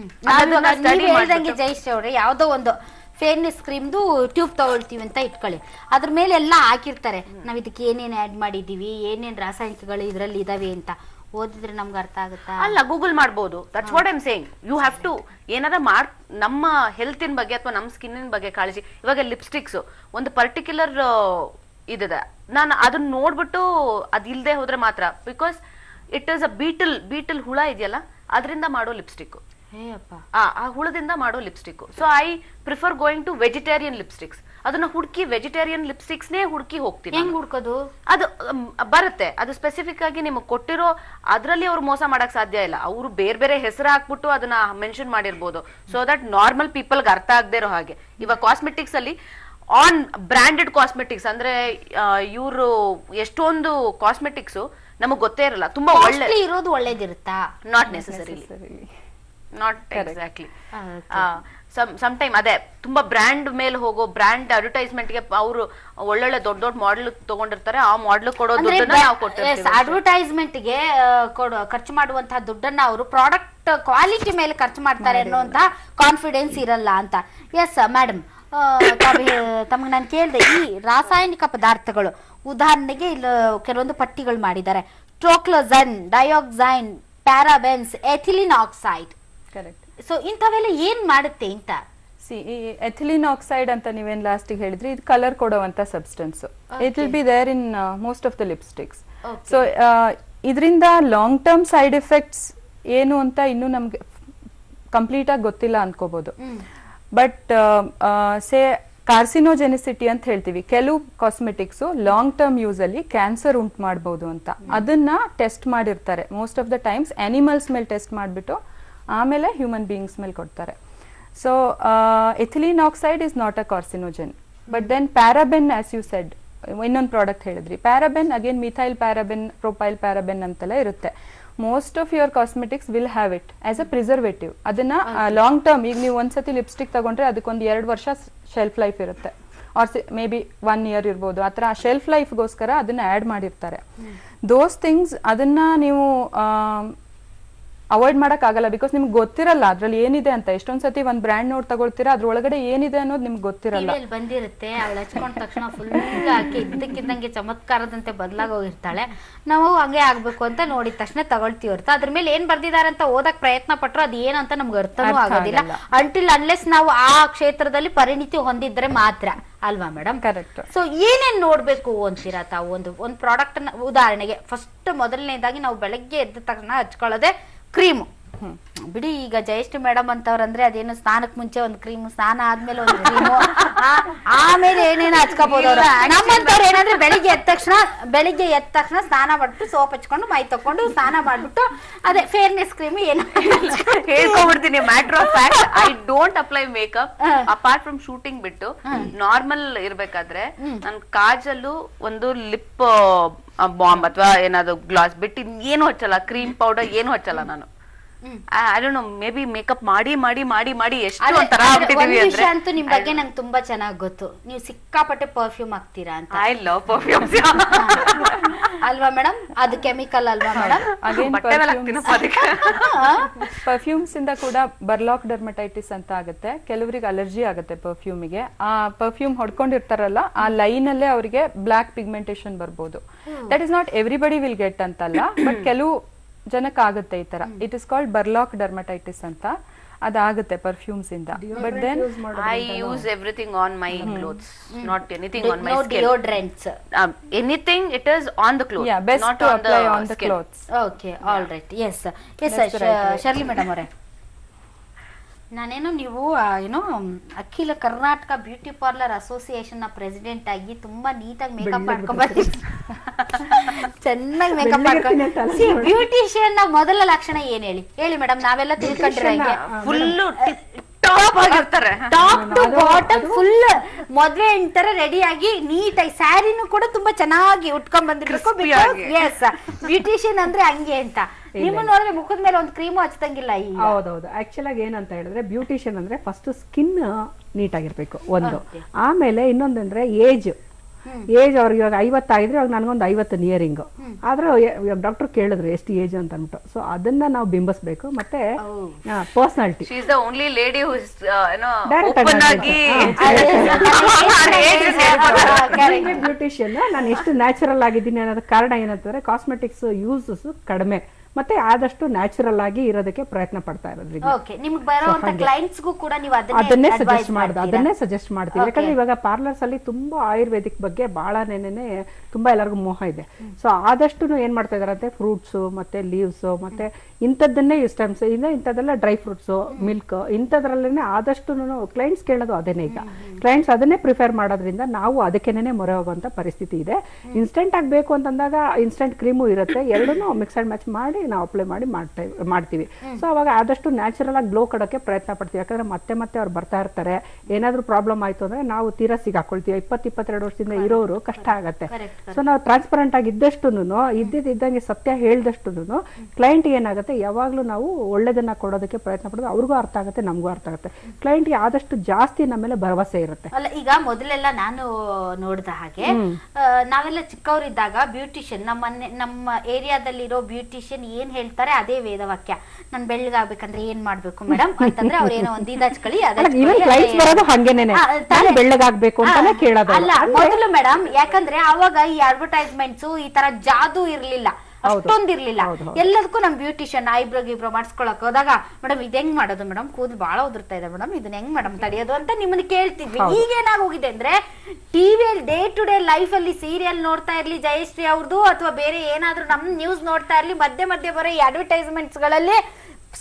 Jaish ಅವ್ರೆ, ಯಾವ್ದೋ ಒಂದು ಫೇರ್ನೆಸ್ ಕ್ರೀಮ್ದು ಟ್ಯೂಬ್ ತಗೊಳ್ತೀವಿ ಅಂತ ಇಟ್ಕೊಳ್ಳಿ, ಅದ್ರ ಮೇಲೆ ಎಲ್ಲ ಹಾಕಿರ್ತಾರೆ, ನಾವ್ ಇದಕ್ಕೆ ಏನೇನ್ ಆಡ್ ಮಾಡಿದೀವಿ, ಏನೇನ್ ರಾಸಾಯನಿಕಗಳು ಇದ್ರಲ್ಲಿ ಇದಾವೆ ಅಂತ. ಓದಿದ್ರೆ ನಮ್ಗೆ ಅರ್ಥ ಆಗುತ್ತಾ? ಅಲ್ಲ, ಗೂಗಲ್ ಮಾಡ್ಬೋದು. That's what I am saying. You have to ಏನಾರ ನಮ್ಮ ಹೆಲ್ತಿನ ಬಗ್ಗೆ ಅಥವಾ ನಮ್ಮ ಸ್ಕಿನ್ನಿನ ಬಗ್ಗೆ ಕಾಳಜಿ. ಇವಾಗ ಲಿಪ್ಸ್ಟಿಕ್ಸ್ ಒಂದು ಪರ್ಟಿಕ್ಯುಲರ್ ಇದಿದೆ, ನಾನು ಅದನ್ನ ನೋಡ್ಬಿಟ್ಟು ಅದಿಲ್ದೆ ಹೋದ್ರೆ ಮಾತ್ರ, because it is a beetle ಹುಳ ಇದೆಯಲ್ಲ, ಅದರಿಂದ ಮಾಡೋ ಲಿಪ್ಸ್ಟಿಕ್, ಆ ಹುಳದಿಂದ ಮಾಡೋ lipstick. So I prefer going to vegetarian lipsticks. ಅದನ್ನ ಹುಡುಕಿ ವೆಜಿಟೇರಿಯನ್ ಲಿಪ್ಸ್ಟಿಕ್ಸ್ ನೇ ಹುಡುಕಿ ಹೋಗ್ತೀನಿ. ಹೆಂಗ್ ಹುಡ್ಕೋದು? ಅದು ಬರುತ್ತೆ, ಅದು ಸ್ಪೆಸಿಫಿಕ್ ಆಗಿ ನಿಮಗೆ ಕೊಟ್ಟಿರೋ ಅದ್ರಲ್ಲಿ ಅವ್ರು ಮೋಸ ಮಾಡಕ್ ಸಾಧ್ಯ ಇಲ್ಲ. ಅವರು ಬೇರೆ ಹೆಸರು ಹಾಕ್ಬಿಟ್ಟು ಅದನ್ನ ಮೆನ್ಷನ್ ಮಾಡಿರ್ಬೋದು, ಸೊ ದಟ್ ನಾರ್ಮಲ್ ಪೀಪಲ್ಗೆ ಅರ್ಥ ಆಗದೆ ಇರೋ ಹಾಗೆ. ಇವಾಗ ಕಾಸ್ಮೆಟಿಕ್ಸ್ ಅಲ್ಲಿ ಆನ್ ಬ್ರಾಂಡೆಡ್ ಕಾಸ್ಮೆಟಿಕ್ಸ್ ಅಂದ್ರೆ ಇವರು ಎಷ್ಟೊಂದು ಕಾಸ್ಮೆಟಿಕ್ಸ್ ನಮಗ್ ಗೊತ್ತೇ ಇರಲ್ಲ, ತುಂಬಾ ಒಳ್ಳೆ ಇರೋದು ಒಳ್ಳೇದಿರುತ್ತಾ? Not necessarily, not exactly. Some time ಅದೇ ತುಂಬಾ ಬ್ರ್ಯಾಂಡ್ ಮೇಲೆ ಹೋಗೋ ಬ್ರ್ಯಾಂಡ್ ಅಡ್ವರ್ಟೈಸ್ಮೆಂಟ್ ಗೆ ಅವರು ಒಳ್ಳೊಳ್ಳೆ ದೊಡ್ಡ ಮಾಡೆಲ್ ತಗೊಂಡಿರ್ತಾರೆ, ಆ ಮಾಡೆಲ್ ಕೊಡೋ ದುಡ್ಡನ್ನ ನಾವು ಕೊಡ್ತೀವಿ. ಅಡ್ವರ್ಟೈಸ್ಮೆಂಟ್ ಗೆ ಖರ್ಚು ಮಾಡುವಂತಹ ದುಡ್ಡನ್ನ ಅವರು ಪ್ರಾಡಕ್ಟ್ ಕ್ವಾಲಿಟಿ ಮೇಲೆ ಖರ್ಚು ಮಾಡ್ತಾರೆ ಅನ್ನುವಂತಹ ಕಾನ್ಫಿಡೆನ್ಸ್ ಇರಲ್ಲ ಅಂತ. ಎಸ್ ಮೇಡಮ್, ತಮಗೆ ನಾನು ಕೇಳಿದೆ, ಈ ರಾಸಾಯನಿಕ ಪದಾರ್ಥಗಳು ಉದಾಹರಣೆಗೆ ಇಲ್ಲಿ ಕೆಲವೊಂದು ಪಟ್ಟಿಗಳು ಮಾಡಿದ್ದಾರೆ. ಟ್ರೋಕ್ಲೋಜನ್, ಡಯಾಕ್ಸೈನ್, ಪ್ಯಾರಾಬೆನ್ಸ್, ಎಥಿಲಿನ್ ಆಕ್ಸೈಡ್. ಕರೆಕ್ಟ್. ಸೊ ಇಂಥವೆಲ್ಲ ಏನ್ ಮಾಡುತ್ತೆ ಅಂತ? ಈ ಎಥಿಲಿನ್ ಆಕ್ಸೈಡ್ ಅಂತ ನೀವೇನ್ ಲಾಸ್ಟ್ ಹೇಳಿದ್ರಿ, ಇದು ಕಲರ್ ಕೊಡುವಂತ substance. It will be there in most of the lipsticks. So ಇದರಿಂದ ಲಾಂಗ್ ಟರ್ಮ್ ಸೈಡ್ ಎಫೆಕ್ಟ್ಸ್ ಏನು ಅಂತ ಇನ್ನು ನಮ್ಗೆ ಕಂಪ್ಲೀಟ್ ಆಗಿ ಗೊತ್ತಿಲ್ಲ ಅನ್ಕೋಬಹುದು. ಬಟ್ ಸೇ ಕಾರ್ಸಿನೋಜೆನಿಸಿಟಿ ಅಂತ ಹೇಳ್ತೀವಿ, ಕೆಲವು ಕಾಸ್ಮೆಟಿಕ್ಸ್ ಲಾಂಗ್ ಟರ್ಮ್ ಯೂಸ್ ಅಲ್ಲಿ ಕ್ಯಾನ್ಸರ್ ಉಂಟು ಮಾಡಬಹುದು ಅಂತ ಅದನ್ನ ಟೆಸ್ಟ್ ಮಾಡಿರ್ತಾರೆ. Most of the times animals ಮೇಲೆ ಟೆಸ್ಟ್ ಮಾಡಿಬಿಟ್ಟು ಆಮೇಲೆ ಹ್ಯೂಮನ್ ಬೀಯಿಂಗ್ಸ್ ಮೇಲೆ ಕೊಡ್ತಾರೆ. So ethylene oxide is not a carcinogen. But then paraben, as you said, ಇನ್ನೊಂದು ಪ್ರಾಡಕ್ಟ್ ಹೇಳಿದ್ರಿ paraben, again methyl paraben, propyl paraben ಅಂತೆಲ್ಲ ಇರುತ್ತೆ. Most of your cosmetics will have it as a preservative. ಅದನ್ನ long term, ಈಗ ನೀವು ಒಂದ್ಸತಿ lipstick ತಗೊಂಡ್ರೆ ಅದಕ್ಕೊಂದು 2 ವರ್ಷ ಶೆಲ್ಫ್ ಲೈಫ್ ಇರುತ್ತೆ. ಆರ್ ಮೇ ಬಿ 1 year ಇರ್ಬೋದು, ಆ ಥರ ಶೆಲ್ಫ್ ಲೈಫ್ಗೋಸ್ಕರ ಅದನ್ನ ಆ್ಯಡ್ ಮಾಡಿರ್ತಾರೆ. ದೋಸ್ ಥಿಂಗ್ಸ್ ಅದನ್ನ ನೀವು ಅವಾಯ್ಡ್ ಮಾಡಕ್ ಆಗಲ್ಲ, ಬಿಕಾಸ್ ನಿಮ್ಗೆ ಗೊತ್ತಿರಲ್ಲ ಅದ್ರಲ್ಲಿ ಏನಿದೆ ಅಂತ. ಎಷ್ಟೊಂದ್ಸತಿ ಒಂದ್ ಬ್ರ್ಯಾಂಡ್ ನೋಡ್ ತಗೊಳ್ತೀರಾ, ಅದ್ರ ಒಳಗಡೆ ಏನಿದೆ ಅನ್ನೋದು ನಿಮ್ಗೆ ಗೊತ್ತಿರಲ್ಲ. ಬಂದಿರುತ್ತೆ, ಅವಳು ಹಚ್ಕೊಂಡ ತಕ್ಷಣ ಫುಲ್ ಹಾಕಿ ಇದ್ದಕ್ಕಿದ್ದಂಗೆ ಚಮತ್ಕಾರದಂತೆ ಬದಲಾಗೋಗಿರ್ತಾಳೆ. ನಾವು ಹಂಗೆ ಆಗ್ಬೇಕು ಅಂತ ನೋಡಿದ ತಕ್ಷಣ ತಗೊಳ್ತೀವಿ ಹೊರತು ಅದ್ರ ಮೇಲೆ ಏನ್ ಬರ್ದಿದ್ದಾರೆ ಅಂತ ಓದಕ್ ಪ್ರಯತ್ನ ಪಟ್ರು ಅದು ಏನಂತ ನಮ್ಗೆ ಅರ್ಥನೂ ಆಗೋದಿಲ್ಲ, ಅಂಟಿಲ್ ಅನ್ಲೆಸ್ ನಾವು ಆ ಕ್ಷೇತ್ರದಲ್ಲಿ ಪರಿಣಿತಿ ಹೊಂದಿದ್ರೆ ಮಾತ್ರ ಅಲ್ವಾ ಮೇಡಮ್? ಕರೆಕ್ಟ್. ಸೊ ಏನೇನ್ ನೋಡ್ಬೇಕು ಅಂತೀರಾ ತಾವು? ಒಂದು ಪ್ರಾಡಕ್ಟ್ ಉದಾಹರಣೆಗೆ ಫಸ್ಟ್ ಮೊದಲನೇದಾಗಿ ನಾವು ಬೆಳಗ್ಗೆ ಎದ್ದ ತಕ್ಷಣ ಹಚ್ಕೊಳ್ಳೋದೆ ಕ್ರೀಮು. ಬಿಡಿ, ಈಗ ಜಯಶ್ರೀ ಮೇಡಮ್ ಅಂತವ್ರಂದ್ರೆ ಅದೇನು ಸ್ನಾನಕ್ ಮುಂಚೆ ಒಂದು ಕ್ರೀಮ್, ಸ್ನಾನ ಆದ್ಮೇಲೆ ಒಂದು ಕ್ರೀಮು, ಆಮೇಲೆ ಏನೇನು ಹಚ್ಕೋಬಹುದು. ನಮ್ಮಂತವ್ರು ಏನಂದ್ರೆ ಬೆಳಿಗ್ಗೆ ಎದ್ದ ತಕ್ಷಣ ಸ್ನಾನ ಮಾಡ್ಬಿಟ್ಟು ಸೋಪ್ ಹಚ್ಕೊಂಡು ಮೈ ತಕೊಂಡು ಸ್ನಾನ ಮಾಡ್ಬಿಟ್ಟು ಅದೇ ಫೇರ್ನೆಸ್ ಕ್ರೀಮ್ ಏನು ಹೇಳ್ಕೊಂಡ್ಬಿಡ್ತೀನಿ. Matter of fact, I don't apply makeup apart from shooting ಬಿಟ್ಟು. ನಾರ್ಮಲ್ ಇರ್ಬೇಕಾದ್ರೆ ನನ್ ಕಾಜಲ್ಲು ಒಂದು ಲಿಪ್ ಬಾಂಬ್ ಅಥವಾ ಏನಾದ್ರು ಗ್ಲಾಸ್ ಬಿಟ್ಟು ಏನು ಹಚ್ಚಲ್ಲ, ಕ್ರೀಮ್ ಪೌಡರ್ ಏನು ಹಚ್ಚಲ್ಲ ನಾನು. I don't know, may be makeup ಮಾಡಿ ಮಾಡಿ ಮಾಡಿ ಮಾಡಿ ಎಷ್ಟು ಒಂಥರ ಆಗ್ಬಿಟ್ಟಿದೀವಿ ಅಂದ್ರೆ. ಅಂತೂ ನಿಮ್ ಬಗ್ಗೆ ನಂಗೆ ತುಂಬಾ ಚೆನ್ನಾಗಿ ಗೊತ್ತು, ನೀವು ಸಿಕ್ಕಾಪಟ್ಟೆ ಪರ್ಫ್ಯೂಮ್ ಹಾಕ್ತೀರಾ ಅಂತ. ಐ ಲವ್ ಪರ್ಫ್ಯೂಮ್ಸ್ ಅಲ್ವಾ ಮೇಡಮ್? ಅದು ಕೆಮಿಕಲ್ ಅಲ್ವಾ ಮೇಡಮ್? ಪರ್ಫ್ಯೂಮ್ಸ್ ಇಂದ ಕೂಡ ಬರ್ಲಾಕ್ ಡರ್ಮಟೈಟಿಸ್ ಅಂತ ಆಗುತ್ತೆ. ಕೆಲವರಿಗೆ ಅಲರ್ಜಿ ಆಗುತ್ತೆ ಪರ್ಫ್ಯೂಮಿಗೆ. ಆ ಪರ್ಫ್ಯೂಮ್ ಹೊಡ್ಕೊಂಡಿರ್ತಾರಲ್ಲ, ಆ ಲೈನ್ ಅಲ್ಲೇ ಅವರಿಗೆ ಬ್ಲಾಕ್ ಪಿಗ್ಮೆಂಟೇಶನ್ ಬರ್ಬೋದು. That is not everybody will get ಅಂತಲ್ಲ, ಬಟ್ ಕೆಲವು ಜನಕ್ಕೆ ಆಗುತ್ತೆ ಈ ತರ. It is called berloque dermatitis ಅಂತ. ಅದಾಗುತ್ತೆ ಪರ್ಫ್ಯೂಮ್ಸ್ ಇಂದ. But then I use everything on my clothes, not anything on my skin. Deodorants, anything it is on the cloth, best not to on apply on the the clothes. Okay, all right. Yes Shirley madam ಅವರೇ, ನಾನೇನು ನೀವು ಏನೋ Akhila Karnataka beauty parlour association ನ president ಆಗಿ ತುಂಬಾ ನೀಟಾಗಿ makeup ಮಾಡ್ಕೊಂಡ್ ಬರ್ತೀವಿ, ಚೆನ್ನಾಗಿ ಮೇಕಪ್ ಮಾಡ್ಕೊಂಡು. ಬ್ಯೂಟಿಷಿಯನ್ ನ ಮೊದಲ ಲಕ್ಷಣ ಏನ್ ಹೇಳಿ ಮೇಡಮ್? ನಾವೆಲ್ಲ ತಿಳ್ಕೊಂಡ್ರೆ ಫುಲ್ ಟಾಪ್ ಆಗಿರ್ತಾರೆ, ಟಾಪ್ ಟು ಬಾಟಮ್ ಫುಲ್ ಮದ್ವೆ ತರ ರೆಡಿ ಆಗಿ ನೀಟಾಗಿ, ಸ್ಯಾರಿನೂ ಕೂಡ ತುಂಬಾ ಚೆನ್ನಾಗಿ ಉಟ್ಕೊಂಡ್ ಬಂದಿರ್ಬೇಕು. ಎಸ್, ಬ್ಯೂಟಿಷಿಯನ್ ಅಂದ್ರೆ ಹಂಗೆ ಅಂತ. ನಿಮ್ಮ ನೋಡಿದ್ರೆ ಮುಖದ ಮೇಲೆ ಒಂದು ಕ್ರೀಮು ಹಚ್ಚದಂಗಿಲ್ಲ. ಹೌದೌದು. ಆಕ್ಚುಲ್ ಆಗಿ ಏನಂತ ಹೇಳಿದ್ರೆ ಬ್ಯೂಟಿಷಿಯನ್ ಅಂದ್ರೆ ಫಸ್ಟ್ ಸ್ಕಿನ್ ನೀಟ್ ಆಗಿರ್ಬೇಕು ಒಂದು. ಆಮೇಲೆ ಇನ್ನೊಂದಂದ್ರೆ ಏಜ್ ಅವ್ರಿಗೆ ಇವಾಗ 50 ಆಗಿದ್ರೆ ಇವಾಗ ನನಗೊಂದು 50 ನಿಯರಿಂಗ್ ಆದ್ರೆ ಡಾಕ್ಟರ್ ಕೇಳಿದ್ರು ಎಷ್ಟು ಏಜ್ ಅಂತ ಅಂದ್ಬಿಟ್ಟು. ಸೊ ಅದನ್ನ ನಾವು ಬಿಂಬಿಸ್ಬೇಕು. ಮತ್ತೆ personality, she is the only lady who is open ಆಗಿ ಬ್ಯೂಟಿಷಿಯನ್ ನಾನು ಎಷ್ಟು ನ್ಯಾಚುರಲ್ ಆಗಿದ್ದೀನಿ ಅನ್ನೋದ ಕಾರಣ ಏನಂತಂದ್ರೆ ಕಾಸ್ಮೆಟಿಕ್ಸ್ ಯೂಸಸ್ ಕಡಿಮೆ, ಮತ್ತೆ ಆದಷ್ಟು ನ್ಯಾಚುರಲ್ ಆಗಿ ಇರೋದಕ್ಕೆ ಪ್ರಯತ್ನ ಪಡ್ತಾ ಇರೋದ್ರಿಂದ ಅದನ್ನೇ ಸಜೆಸ್ಟ್ ಮಾಡ್ತೀವಿ. ಯಾಕಂದ್ರೆ ಇವಾಗ ಪಾರ್ಲರ್ಸ್ ಅಲ್ಲಿ ತುಂಬಾ ಆಯುರ್ವೇದಿಕ್ ಬಗ್ಗೆ ಬಹಳ ತುಂಬಾ ಎಲ್ಲರಿಗೂ ಮೋಹ ಇದೆ. ಸೊ ಆದಷ್ಟು ಏನ್ ಮಾಡ್ತಾ ಇದಾರೆ ಅಂದ್ರೆ ಫ್ರೂಟ್ಸ್ ಮತ್ತೆ ಲೀವ್ಸ್ ಮತ್ತೆ ಇಂಥದ್ದನ್ನೇ ಯೂಸ್ ಇಂಥದ್ದೆಲ್ಲ ಡ್ರೈ ಫ್ರೂಟ್ಸ್, ಮಿಲ್ಕ್ ಇಂಥದ್ರಲ್ಲೇನೆ ಆದಷ್ಟು ಕ್ಲೈಂಟ್ಸ್ ಕೇಳೋದು ಅದೇನೆ. ಈಗ ಕ್ಲೈಂಟ್ಸ್ ಅದನ್ನೇ ಪ್ರಿಫರ್ ಮಾಡೋದ್ರಿಂದ ನಾವು ಅದಕ್ಕೇನೆ ಮೊರೆ ಹೋಗುವಂತ ಪರಿಸ್ಥಿತಿ ಇದೆ. ಇನ್ಸ್ಟೆಂಟ್ ಆಗ್ಬೇಕು ಅಂತಂದಾಗ ಇನ್ಸ್ಟೆಂಟ್ ಕ್ರೀಮು ಇರುತ್ತೆ, ಎರಡನ್ನೂ ಮಿಕ್ಸ್ ಅಂಡ್ ಮ್ಯಾಚ್ ಮಾಡಿ ನಾವು ಅಪ್ಲೈ ಮಾಡಿ ಮಾಡ್ತೀವಿ. ಸೊ ಅವಾಗ ಆದಷ್ಟು ನ್ಯಾಚುರಲ್ ಆಗಿ ಗ್ಲೋ ಕೊಡೋಕೆ ಪ್ರಯತ್ನ ಪಡ್ತೀವಿ. ಯಾಕಂದ್ರೆ ಮತ್ತೆ ಅವ್ರು ಬರ್ತಾ ಇರ್ತಾರೆ, ಏನಾದ್ರು ಪ್ರಾಬ್ಲಮ್ ಆಯ್ತು ಅಂದ್ರೆ ನಾವು ತೀರಾ ಸಿಗಾಕೊಳ್ತೀವಿ. 20-22 ವರ್ಷದಿಂದ ಇರೋರು ಕಷ್ಟ ಆಗತ್ತೆ. ಸೊ ನಾವು ಟ್ರಾನ್ಸ್ಪರೆಂಟ್ ಆಗಿ ಇದ್ದಷ್ಟು ಇದ್ದಂಗೆ ಸತ್ಯ ಹೇಳ್ದಷ್ಟು ಕ್ಲೈಂಟ್ ಏನಾಗುತ್ತೆ ಯಾವಾಗ್ಲೂ ನಾವು ಒಳ್ಳೇದನ್ನ ಕೊಡೋದಕ್ಕೆ ಪ್ರಯತ್ನ ಪಡೋದು. ಅವ್ರಿಗೂ ಅರ್ಥ ಆಗುತ್ತೆ, ನಮಗೂ ಅರ್ಥ ಆಗುತ್ತೆ. ಕ್ಲೈಂಟ್ಗೆ ಆದಷ್ಟು ಜಾಸ್ತಿ ನಮ್ಮ ಮೇಲೆ ಭರವಸೆ ಇರುತ್ತೆ. ಅಲ್ಲ, ಈಗ ಮೊದಲೆಲ್ಲ ನಾನು ನೋಡಿದ ಹಾಗೆ ನಾವೆಲ್ಲ ಚಿಕ್ಕವರಿದ್ದಾಗ ಬ್ಯೂಟಿಷಿಯನ್ ನಮ್ಮ ಏರಿಯಾದಲ್ಲಿರೋ ಬ್ಯೂಟಿಷಿಯನ್ ಏನ್ ಹೇಳ್ತಾರೆ ಅದೇ ವೇದವಾಕ್ಯ. ನಾನ್ ಬೆಳ್ಳಗಾಗ್ಬೇಕಂದ್ರೆ ಏನ್ ಮಾಡ್ಬೇಕು ಮೇಡಮ್ ಅಂತಂದ್ರೆ ಅವ್ರ ಏನೋ ಒಂದ್ ಇದಾಚ್ಕೊಳ್ಳಿ ಬೆಳ್ಳಗಾಗ್ಬೇಕು ಅಂತಾನೆ ಕೇಳೋದು. ಅಲ್ಲ, ಮೊದಲು ಮೇಡಮ್, ಯಾಕಂದ್ರೆ ಅವಾಗ ಈ ಅಡ್ವರ್ಟೈಸ್ಮೆಂಟ್ಸ್ ಈ ತರ ಜಾದು ಇರ್ಲಿಲ್ಲ, ಅಷ್ಟೊಂದಿರ್ಲಿಲ್ಲ. ಎಲ್ಲದಕ್ಕೂ ನಮ್ ಬ್ಯೂಟಿಷಿಯನ್ ಐಬ್ರೋ ಮಾಡಿಸ್ಕೊಳಕ್ ಹೋದಾಗ ಮೇಡಮ್ ಇದ್ ಹೆಂಗ್ ಮಾಡೋದು ಮೇಡಮ್, ಕೂದಲು ಬಹಳ ಉದುರ್ತಾ ಇದೆ ಮೇಡಮ್, ಇದನ್ನ ಹೆಂಗ್ ಮೇಡಮ್ ತಡೆಯೋದು ಅಂತ ನಿಮ್ಮನ್ನ ಕೇಳ್ತಿದ್ವಿ. ಈಗ ಏನಾಗೋಗಿದೆ ಅಂದ್ರೆ ಟಿವಿಯಲ್ಲಿ ಡೇ ಟು ಡೇ ಲೈಫ್ ಅಲ್ಲಿ ಸೀರಿಯಲ್ ನೋಡ್ತಾ ಇರ್ಲಿ ಜಯಶ್ರೀ ಅವ್ರದ್ದು ಅಥವಾ ಬೇರೆ ಏನಾದ್ರು ನಮ್ ನ್ಯೂಸ್ ನೋಡ್ತಾ ಇರ್ಲಿ, ಮಧ್ಯೆ ಬರೋ ಈ ಅಡ್ವರ್ಟೈಸ್ಮೆಂಟ್ಸ್ ಗಳಲ್ಲಿ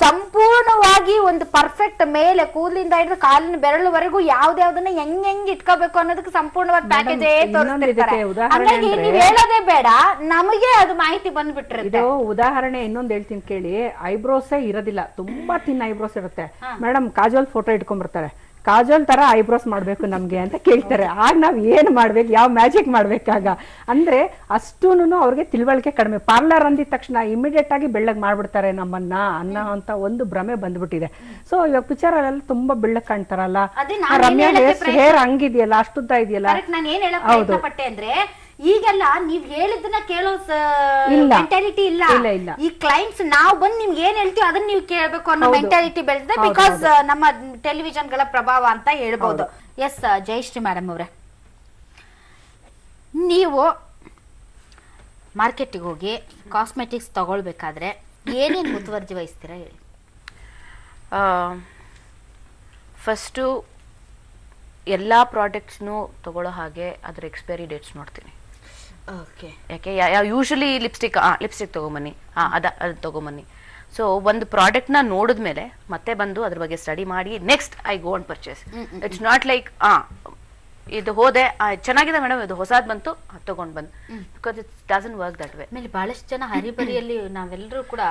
ಸಂಪೂರ್ಣವಾಗಿ ಒಂದು ಪರ್ಫೆಕ್ಟ್ ಮೇಲೆ ಕೂದಲಿಂದ ಹಿಡಿದು ಕಾಲಿನ ಬೆರಳುವರೆಗೂ ಯಾವ್ದಾವ್ದನ್ನ ಹೆಂಗ್ ಇಟ್ಕೋಬೇಕು ಅನ್ನೋದಕ್ಕೆ ಸಂಪೂರ್ಣವಾದ ಪ್ಯಾಕೇಜ್ ತೋರಿಸ್ತಿರ್ತಾರೆ. ಹಾಗಾಗಿ ನೀವ್ ಹೇಳೋದೇ ಬೇಡ, ನಮಗೆ ಅದು ಮಾಹಿತಿ ಬಂದ್ಬಿಟ್ರೆ. ಇದು ಉದಾಹರಣೆ ಇನ್ನೊಂದು ಹೇಳ್ತೀನಿ ಕೇಳಿ. ಐಬ್ರೋಸೇ ಇರೋದಿಲ್ಲ, ತುಂಬಾ ತಿನ್ ಐಬ್ರೋಸ್ ಇರುತ್ತೆ ಮೇಡಮ್. ಕಾಜಲ್ ಫೋಟೋ ಇಟ್ಕೊಂಡ್ಬರ್ತಾರೆ, ಕಾಜಲ್ ತರ ಐಬ್ರೋಸ್ ಮಾಡ್ಬೇಕು ನಮ್ಗೆ ಅಂತ ಕೇಳ್ತಾರೆ. ಆಗ ನಾವ್ ಏನ್ ಮಾಡ್ಬೇಕು, ಯಾವ ಮ್ಯಾಜಿಕ್ ಮಾಡ್ಬೇಕಾಗ ಅಂದ್ರೆ ಅಷ್ಟೂನು ಅವ್ರಿಗೆ ತಿಳುವಳಿಕೆ ಕಡಿಮೆ. ಪಾರ್ಲರ್ ಅಂದಿದ ತಕ್ಷಣ ಇಮಿಡಿಯೇಟ್ ಆಗಿ ಬೆಳ್ಳಗ್ ಮಾಡ್ಬಿಡ್ತಾರೆ ನಮ್ಮನ್ನ ಅನ್ನೋ ಅಂತ ಒಂದು ಭ್ರಮೆ ಬಂದ್ಬಿಟ್ಟಿದೆ. ಸೊ ಇವಾಗ ಪಿಕ್ಚರ್ ಅಲ್ಲೆಲ್ಲ ತುಂಬಾ ಬೆಳ್ಳಗ್ ಕಾಣ್ತಾರಲ್ಲ, ರಮ್ಯಾ ಹೇರ್ ಹಂಗಿದೆಯಲ್ಲ, ಅಷ್ಟುದ್ದ ಇದೆಯಲ್ಲ. ನಾನು ಏನ್ ಹೇಳಕ್ ಪ್ರಯತ್ನ ಪಟ್ಟೆ ಅಂದ್ರೆ ಈಗೆಲ್ಲ ನೀವ್ ಹೇಳಿದ್ದನ್ನ ಕೇಳೋ ಮೆಂಟಾಲಿಟಿ ಇಲ್ಲ. ಈ ಕ್ಲೈಂಟ್ಸ್ ನಾವ್ ಬಂದ್ ನಿಮ್ಗೆ ಏನ್ ಹೇಳ್ತೀವಿ ಅದನ್ನ ನೀವು ಕೇಳ್ಬೇಕು ಅನ್ನೋ ಮೆಂಟಾಲಿಟಿ ಬೆಳೆದಿದೆ. ಬಿಕಾಸ್ ನಮ್ಮ ಟೆಲಿವಿಷನ್ ಗಳ ಪ್ರಭಾವ ಅಂತ ಹೇಳ್ಬಹುದು. ಎಸ್ ಜಯಶ್ರೀ ಮೇಡಮ್ ಅವ್ರೆ, ನೀವು ಮಾರ್ಕೆಟಿಗೆ ಹೋಗಿ ಕಾಸ್ಮೆಟಿಕ್ಸ್ ತಗೊಳ್ಬೇಕಾದ್ರೆ ಏನೇನ್ ಮುತುವರ್ಜಿ ವಹಿಸ್ತೀರಾ ಹೇಳಿ? ಫಸ್ಟು ಎಲ್ಲಾ ಪ್ರಾಡಕ್ಟ್ಸ್ನು ತಗೊಳ್ಳೋ ಹಾಗೆ ಅದ್ರ ಎಕ್ಸ್ಪೈರಿ ಡೇಟ್ಸ್ ನೋಡ್ತೀನಿ. ಯಾಕೆ ಯೂಶಲಿ ಲಿಪ್ಸ್ಟಿಕ್ ತಗೊಂಬನ್ನಿ, ಅದು ತಗೊಂಬನ್ನಿ. ಸೊ ಒಂದು ಪ್ರಾಡಕ್ಟ್ ನ ನೋಡಿದ್ಮೇಲೆ ಮತ್ತೆ ಬಂದು ಅದ್ರ ಬಗ್ಗೆ ಸ್ಟಡಿ ಮಾಡಿ next I go and purchase. It's not like ಇದು ಹೋದೆ ಚೆನ್ನಾಗಿದೆ ಮೇಡಮ್, ಇದು ಹೊಸದ್ ಬಂತು ತಗೊಂಡ್ ಬಂದ್, because it doesn't work that way. ಆಮೇಲೆ ಬಹಳಷ್ಟು ಜನ ಹರಿಬರಿಯಲ್ಲಿ ನಾವೆಲ್ಲರೂ ಕೂಡ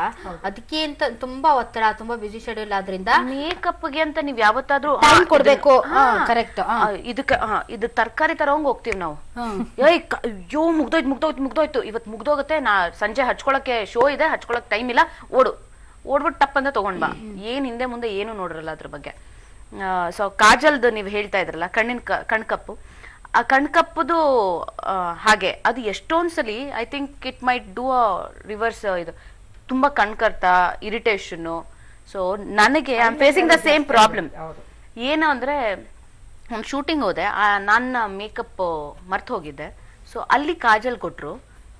ಅದಕ್ಕೆ ಅಂತ ತುಂಬಾ ಒತ್ತಡ, ತುಂಬಾ ಬಿಸಿ ಶೆಡ್ಯೂಲ್ ಆದ್ರಿಂದ ಮೇಕಪ್ಗೆ ಅಂತ ನೀವ್ ಯಾವತ್ತಾದ್ರೂ ಟೈಮ್ ಕೊಡ್ಬೇಕು. ಕರೆಕ್ಟ್. ಇದು ತರಕಾರಿ ತರೋಂಗ್ ಹೋಗ್ತೀವಿ ನಾವು. ಅಯ್ಯೋ ಮುಗ್ದೋಯ್ತು ಇವತ್ ಮುಗ್ದೋಗುತ್ತೆ, ನಾ ಸಂಜೆ ಹಚ್ಕೊಳಕ್ಕೆ ಶೋ ಇದೆ, ಹಚ್ಕೊಳಕ್ ಟೈಮ್ ಇಲ್ಲ, ಓಡ್ಬಿಟ್ಟು ಟಪ್ ಅಂತ ತಗೊಂಡ್ ಬಾ. ಏನ್ ಹಿಂದೆ ಮುಂದೆ ಏನು ನೋಡ್ರಲ್ಲ ಅದ್ರ ಬಗ್ಗೆ. ಸೊ ಕಾಜಲ್ದು ನೀವು ಹೇಳ್ತಾ ಇದ್ರಲ್ಲ ಕಣ್ಕಪ್ಪು, ಆ ಕಣ್ಕಪ್ಪದು ಹಾಗೆ ಅದು ಎಷ್ಟೊಂದ್ಸಲಿ I think it might do a reverse. ಇದು ತುಂಬಾ ಕಣ್ಕರ್ತಾ, ಇರಿಟೇಷನ್. ಸೊ ನನಗೆ I am facing the same problem. ಏನು ಅಂದ್ರೆ ಒಂದು ಶೂಟಿಂಗ್ ಹೋದೆ, ನನ್ನ ಮೇಕಪ್ ಮರ್ತು ಹೋಗಿದ್ದೆ. ಸೊ ಅಲ್ಲಿ ಕಾಜಲ್ ಕೊಟ್ರು,